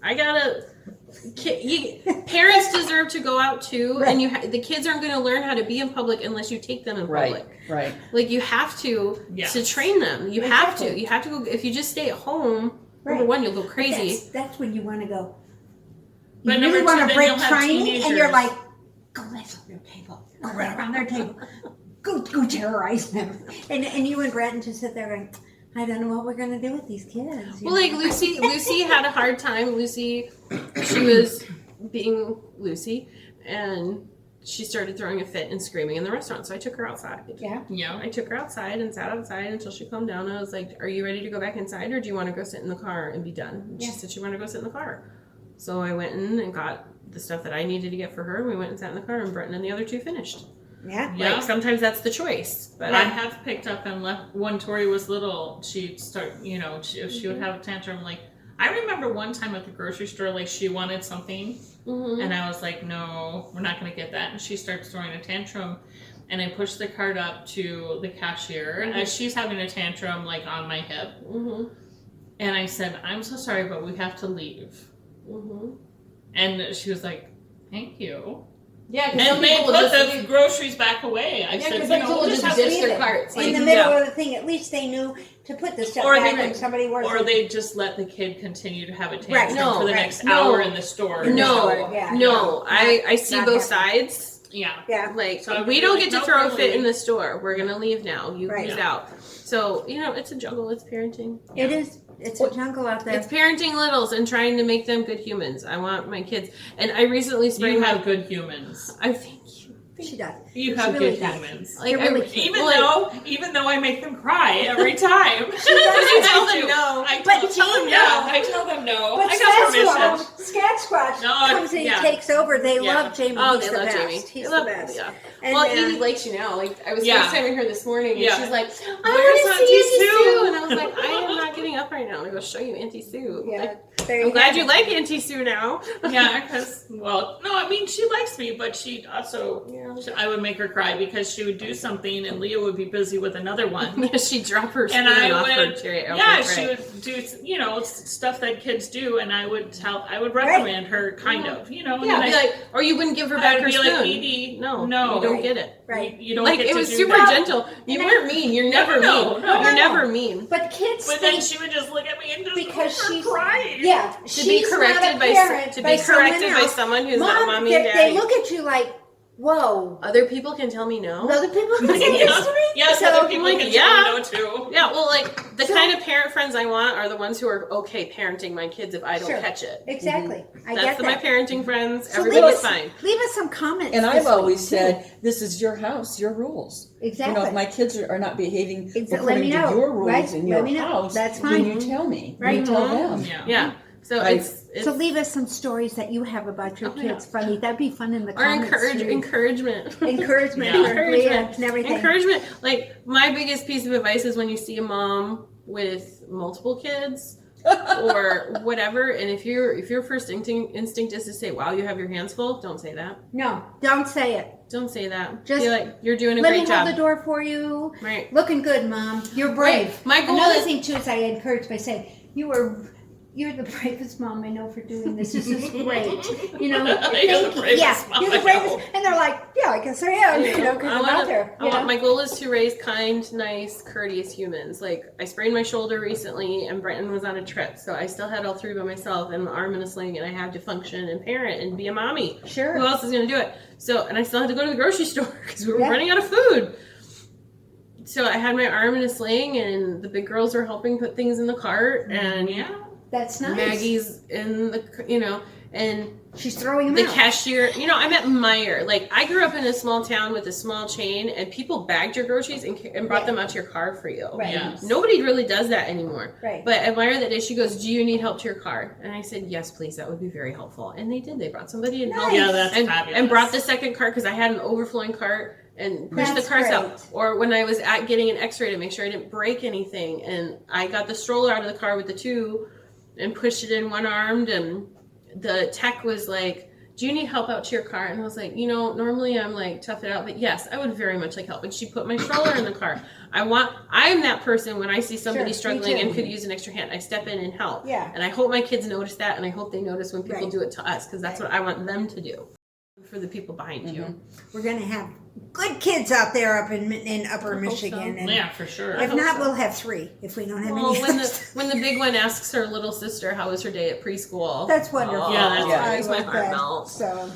I got to... Parents deserve to go out too, and the kids aren't going to learn how to be in public unless you take them in public. Right. Like you have to train them. You have to go. If you just stay at home, number one, you'll go crazy. That's when you want to go. You really want to break training, and you're like, go let's on their table, go right around their table, go terrorize them, and you and Brenton just sit there going, I don't know what we're going to do with these kids. Well, like Lucy had a hard time. Lucy, she was being Lucy, and she started throwing a fit and screaming in the restaurant. So I took her outside. Yeah. I took her outside and sat outside until she calmed down. I was like, are you ready to go back inside, or do you want to go sit in the car and be done? And she said she wanted to go sit in the car. So I went in and got the stuff that I needed to get for her, and we went and sat in the car, and Bretton and the other 2 finished. Yeah. Like sometimes that's the choice. But I have picked up and left when Tori was little. She'd start, if she would have a tantrum, like I remember one time at the grocery store, like she wanted something, and I was like, no, we're not going to get that. And she starts throwing a tantrum, and I pushed the cart up to the cashier as she's having a tantrum, like on my hip, and I said, I'm so sorry, but we have to leave. And she was like, thank you. Yeah, and they put the groceries back away. I said, people will just ditch their carts in the middle of the thing. At least they knew to put the stuff back when somebody was. Or they just let the kid continue to have a tantrum for the next hour in the store. I see both sides. Yeah. Like, so we don't get to throw a fit in the store. We're going to leave now. You get out. So, it's a jungle. It's parenting. It is. It's a jungle out there. It's parenting littles and trying to make them good humans. I want my kids. And I recently sprayed You have good humans. I think she does. You have good humans. Like, even though I make them cry every time. I tell them no. I tell them no. But I got permission. Scat Squatch comes in and takes over. They love Jamie. Oh, He's they the love best. Jamie. He's the best. Yeah. And, well, Edie likes you now. Like, I was FaceTiming her this morning, and she's like, Where's I want to see Auntie Auntie Sue? Sue. And I was like, I am not getting up right now. I'm going to go show you Auntie Sue. Yeah. Like, There I'm glad you like Auntie Sue now. Yeah, because, she likes me, but she also, I would make her cry because she would do something and Leah would be busy with another one. Yeah, she'd drop her spoon and off her tray. she would do, stuff that kids do, and I would reprimand her, kind of, be like, or you wouldn't give her back her spoon. Like, Edie, no, you don't get it. Right. You don't like, get it to was do super that. gentle. You weren't mean. You're never mean. You're never mean. But kids But then she would just look at me and just because she's crying. Yeah. To be corrected by someone who's not mommy and daddy. They look at you like, whoa. Other people can tell me no. Other people can say this to me? Yes, other people can tell me no too. Yeah, well, like, the kind of parent friends I want are the ones who are okay parenting my kids if I don't catch it. Exactly. I That's get that. my parenting friends. So Everybody's fine. Leave us some comments. And I've always said, this is your house, your rules. Exactly. If my kids are not behaving let according me to know. your rules Right? in Let your me know. house, That's then fine. you tell me. Right. You tell them. Yeah. So So leave us some stories that you have about your kids. Funny. That'd be fun in the comments. Or encouragement. Encouragement for Leah and everything. Encouragement. Like, my biggest piece of advice is when you see a mom with multiple kids or whatever, and if your first instinct is to say, wow, you have your hands full, don't say that. No, don't say it. Don't say that. Just be like, you're doing a let great me job. hold the door for you. Right. Looking good, Mom. You're brave. Right. My goal Another is- thing too is I encourage by saying you're the bravest mom I know for doing this. This is great. You're the bravest mom you're the I bravest. know. And they're like, yeah, I guess I am. Because I'm out there. My goal is to raise kind, nice, courteous humans. Like, I sprained my shoulder recently, and Brenton was on a trip, so I still had all 3 by myself and an arm in a sling, and I had to function and parent and be a mommy. Sure. Who else is going to do it? So, and I still had to go to the grocery store because we were running out of food. So I had my arm in a sling, and the big girls were helping put things in the cart, and that's nice. Maggie's in the, and She's throwing them the out. cashier, I'm at Meijer. Like, I grew up in a small town with a small chain, and people bagged your groceries and brought them out to your car for you. Right. Yes. Nobody really does that anymore. Right. But at Meijer that day, she goes, "Do you need help to your car?" And I said, "Yes, please. That would be very helpful." And they did. They brought somebody and helped. Yeah, that's and, fabulous. and brought the second cart because I had an overflowing cart and pushed That's the carts out. great. Or when I was at getting an x-ray to make sure I didn't break anything, and I got the stroller out of the car with the two and pushed it in one-armed, and the tech was like, "Do you need help out to your car?" And I was like, normally I'm like, tough it out, but yes, I would very much like help. And she put my stroller in the car. I'm that person when I see somebody Sure, me struggling too. and could use an extra hand, I step in and help. Yeah. And I hope my kids notice that, and I hope they notice when people Right. do it to us, because that's what I want them to do for the people behind you. We're going to have good kids out there up in Upper Michigan. And Yeah, for sure. if not, we'll have 3 if we don't have Well, any. when the big one asks her little sister how was her day at preschool, That's wonderful. Yeah, that's that I makes my love heart that. melt. So,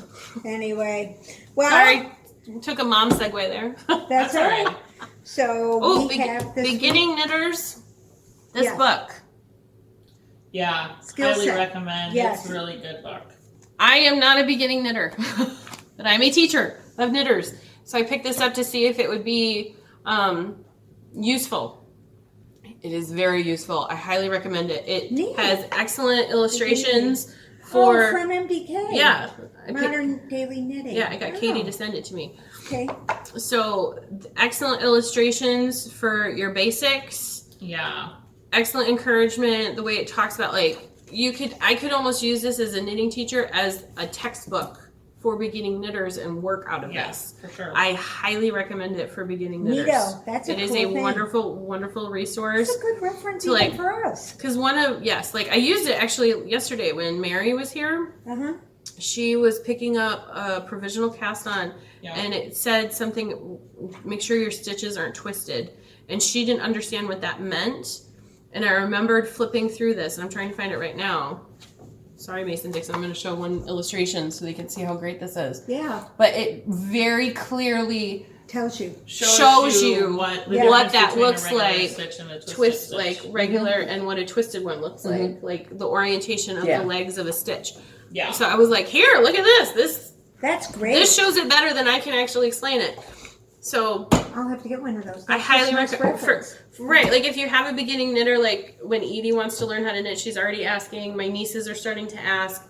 anyway, well, Sorry, took a mom segue there. that's all right. right. So Oh, we have this beginning knitters. This Yes. book. Yeah, Skill highly set. recommend. Yes. It's a really good book. I am not a beginning knitter, but I'm a teacher of knitters. So I picked this up to see if it would be useful. It is very useful. I highly recommend it. It Neat. has excellent illustrations for from MDK. yeah. I picked- Modern Daily Knitting. yeah, I got Oh, Katie to send it to me. Okay. So excellent illustrations for your basics. Yeah. Excellent encouragement. The way it talks about I could almost use this as a knitting teacher as a textbook for beginning knitters and work out of Yes, this. for sure. I highly recommend it for beginning knitters. Neato. That's a It is cool a thing. wonderful, wonderful resource. It's a good reference to, even like- for us. Because I used it actually yesterday when Mary was here. Uh-huh. She was picking up a provisional cast on, Yeah. and it said something, make sure your stitches aren't twisted. And she didn't understand what that meant. And I remembered flipping through this, and I'm trying to find it right now. Sorry, Mason Dixon. I'm going to show one illustration so they can see how great this is. Yeah. But it very clearly Tells you. shows you what, Yeah. what that between a looks regular like, stitch and a twisted twist stitch. like regular and what a twisted one looks like the orientation of Yeah. the legs of a stitch. Yeah. So I was like, here, look at this. That's great. This shows it better than I can actually explain it. So I'll have to get one of those. I That's highly just nice recommend. reference. Right, like if you have a beginning knitter, like when Edie wants to learn how to knit, she's already asking. My nieces are starting to ask.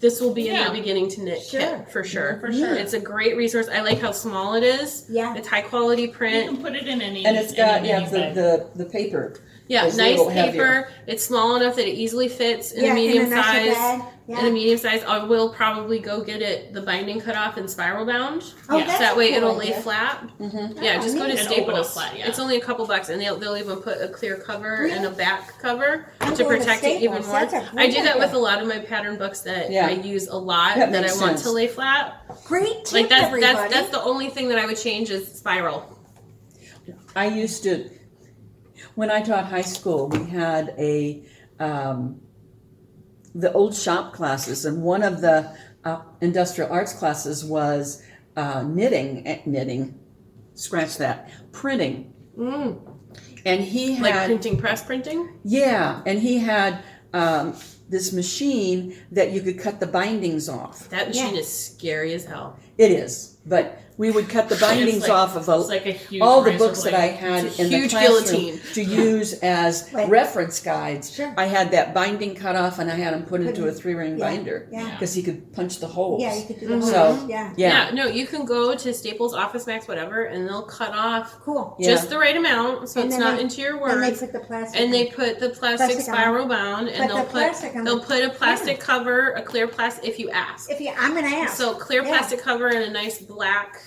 This will be in Yeah. the beginning to knit Sure. kit for sure. For sure. It's a great resource. I like how small it is. Yeah. It's high quality You print. can put it in any. And it's got in any bag. the paper. Yeah, It's a nice little paper. heavier. It's small enough that it easily fits in Yeah, a medium in a nicer size. bag. Yeah. In a medium size, I will probably go get it the binding cut off and spiral bound. Oh, Yeah, that's So that a way cool it'll lay idea. flat. Mm-hmm. Yeah, just go to neat. And open up Staples. flat, yeah. It's only a couple bucks, and they'll even put a clear cover and a back cover I'm to going to protect it even Staples. more. That's a I great do that idea. with a lot of my pattern books that Yeah. I use a lot That that I makes want sense. to lay flat. Great tip, Like that's everybody. that's the only thing that I would change is spiral. I used to, when I taught high school, we had the old shop classes, and one of the industrial arts classes was knitting, scratch that, printing. Mm. And he Like had, printing, press printing. yeah, and he had this machine that you could cut the bindings off. That machine Yeah. is scary as hell. It is, but we would cut the bindings like- off of It's like a huge all the razor books that I blade. had It's a in the huge classroom guillotine. to use as Like- reference guides. Sure. I had that binding cut off, and I had him put into a 3-ring Yeah. binder Yeah. because he could punch the holes. Yeah, you could do the Mhm. whole So- thing. Yeah. yeah, No, you can go to Staples, Office Max, whatever, and they'll cut off Cool. Yeah. just the right amount, so And it's then not they- into your And they words. put the plastic. And they on. put the plastic Plastic on. spiral bound, and Put they'll the plastic on they'll the- put a plastic cover, a clear plastic, if you ask. If you, I'm gonna ask. So clear Yeah. plastic cover and a nice black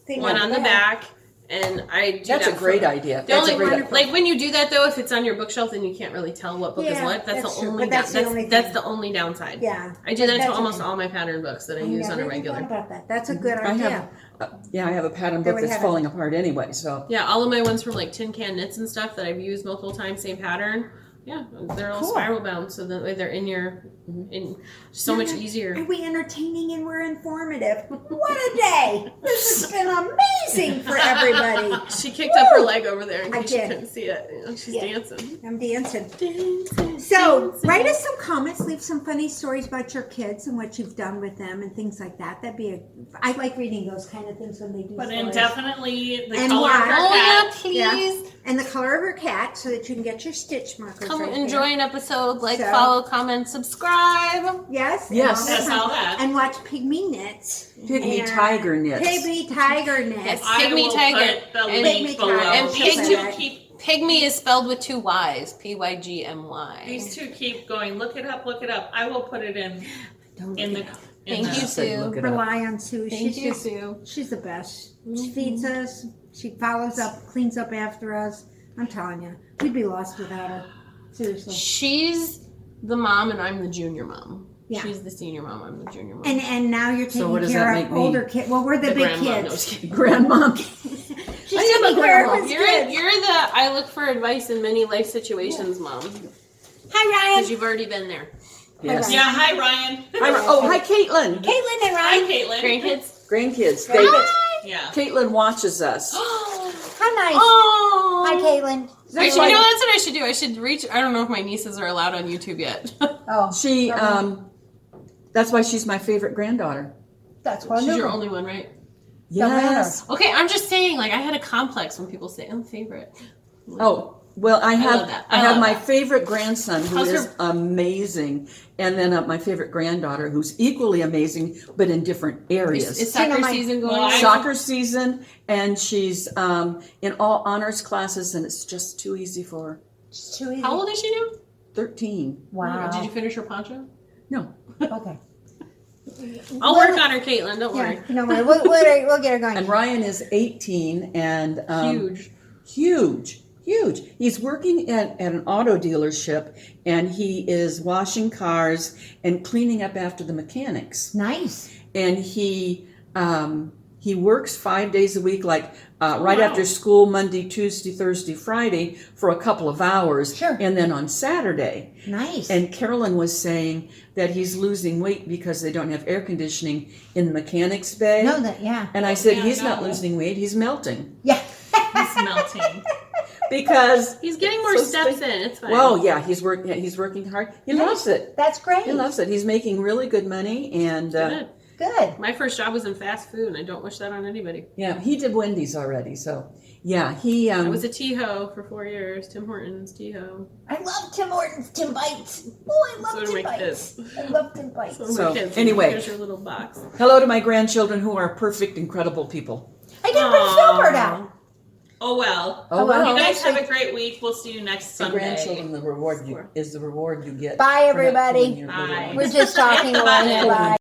Thing one like on the that. back, and I do that's a that great for, idea. The That's only a great wonderful- idea. like when you do that though, if it's on your bookshelf, then you can't really tell what book is Yeah, what. That's that's the true, only but that's the only that's thing. the only downside. Yeah. I do that to That's almost okay. all my pattern books that I I use on a never even regular. thought about that. That's a good I idea. have, I have a pattern There book we that's have it. falling apart anyway. So Yeah, all of my ones from like Tin Can Knits and stuff that I've used multiple times, same pattern. Yeah, they're all Cool. spiral bound, so that way they're in your, in so much easier. Are we entertaining and we're informative? What a day! This has been amazing for everybody. She kicked up her leg over there in I case you did. couldn't see it. You know, she's Yeah. dancing. I'm dancing. Dancing. So dancing. write us some comments, leave some funny stories about your kids and what you've done with them and things like that. That'd be I like reading those kind of things when they do But stories. indefinitely the And color why? of her Oh yeah, cat. please And the color of her cat so that you can get your stitch markers. come right enjoy there. an episode. Like, So- follow, comment, subscribe. Yes. and Yes. all that That's kind all of- that. And watch Pygmy Knits. Pygmy And Tiger Knits. Pygmy Tiger Knits. Yes. I Pygmy will tiger. put the And link Pygmy below. tiger. And These pygmy- two keep Pygmy is spelled with 2 Y's. Pygmy. these two keep going. Look it up. Look it up. I will put it in Don't in look the. it up. in Thank the- you, Said Sue. look it up. Rely on Sue. Thank you, just, Sue. she's the best. She feeds us. She follows up, cleans up after us. I'm telling you, we'd be lost without her. Seriously. She's the mom and I'm the junior mom. Yeah. She's the senior mom. I'm the junior mom. And now you're So taking what does care that of make me? older kids. Well, we're the big grandma. No, kids. just kidding. Grandma. She's I am a taking care grandma. of his You're kids. the I look for advice in many life situations, mom. Hi, Ryan. Because you've already been there. Yes. Yeah. Hi, Ryan. Hi, Caitlin. Caitlin and Hi, Ryan. Caitlin. Grandkids. Grandkids. Yeah. Caitlin watches us. How nice. Oh. Hi, Caitlin. Actually, you know, that's what I should do. I should reach. I don't know if my nieces are allowed on YouTube yet. Oh, She, that's why she's my favorite granddaughter. that's She's wonderful. your only one, right? Yes. Okay, I'm just saying. Like, I had a complex when people say, "I'm favorite." Oh, well, I love have that. I, I have love my that. favorite grandson who How's is her- amazing, and then my favorite granddaughter who's equally amazing, but in different areas. Is soccer my- season going? Well, on? Soccer season, and she's in all honors classes, and it's just too easy for her. It's too easy. How old is she now? 13. Wow. Did you finish her poncho? No. Okay. I'll work on her, Caitlin. Don't Yeah. worry. No worry. We'll get her going. And Ryan is 18 and Huge. huge. He's working at an auto dealership, and he is washing cars and cleaning up after the mechanics. Nice. And he works 5 days a week, like right wow. after school, Monday, Tuesday, Thursday, Friday, for a couple of hours. Sure. And then on Saturday. Nice. And Carolyn was saying that he's losing weight because they don't have air conditioning in the mechanics bay. no, that yeah. And I said, Yeah, he's no. not losing weight, he's melting. Yeah. It's melting. Because, He's getting more So steps stay- in. It's fine. well, yeah, he's working hard. He loves it. That's great. He loves it. He's making really good money, and Good. Good. My first job was in fast food, and I don't wish that on anybody. yeah, he did Wendy's already. So, yeah, he. I was a T-Ho for 4 years. Tim Hortons T-Ho. I love Tim Hortons Tim Bites. Oh, I love So do Tim my Bites. kids. I love Tim Bites. So, So, my kids. anyway. Here's your little box. Hello to my grandchildren who are perfect, incredible people. I didn't bring Filbert out. Oh well. Oh, well. You well. guys have a great week. We'll see you next The Sunday. grandchildren, the reward is the reward you get. Bye, for when everybody. you're Bye. little. We're just talking away. Bye. Bye.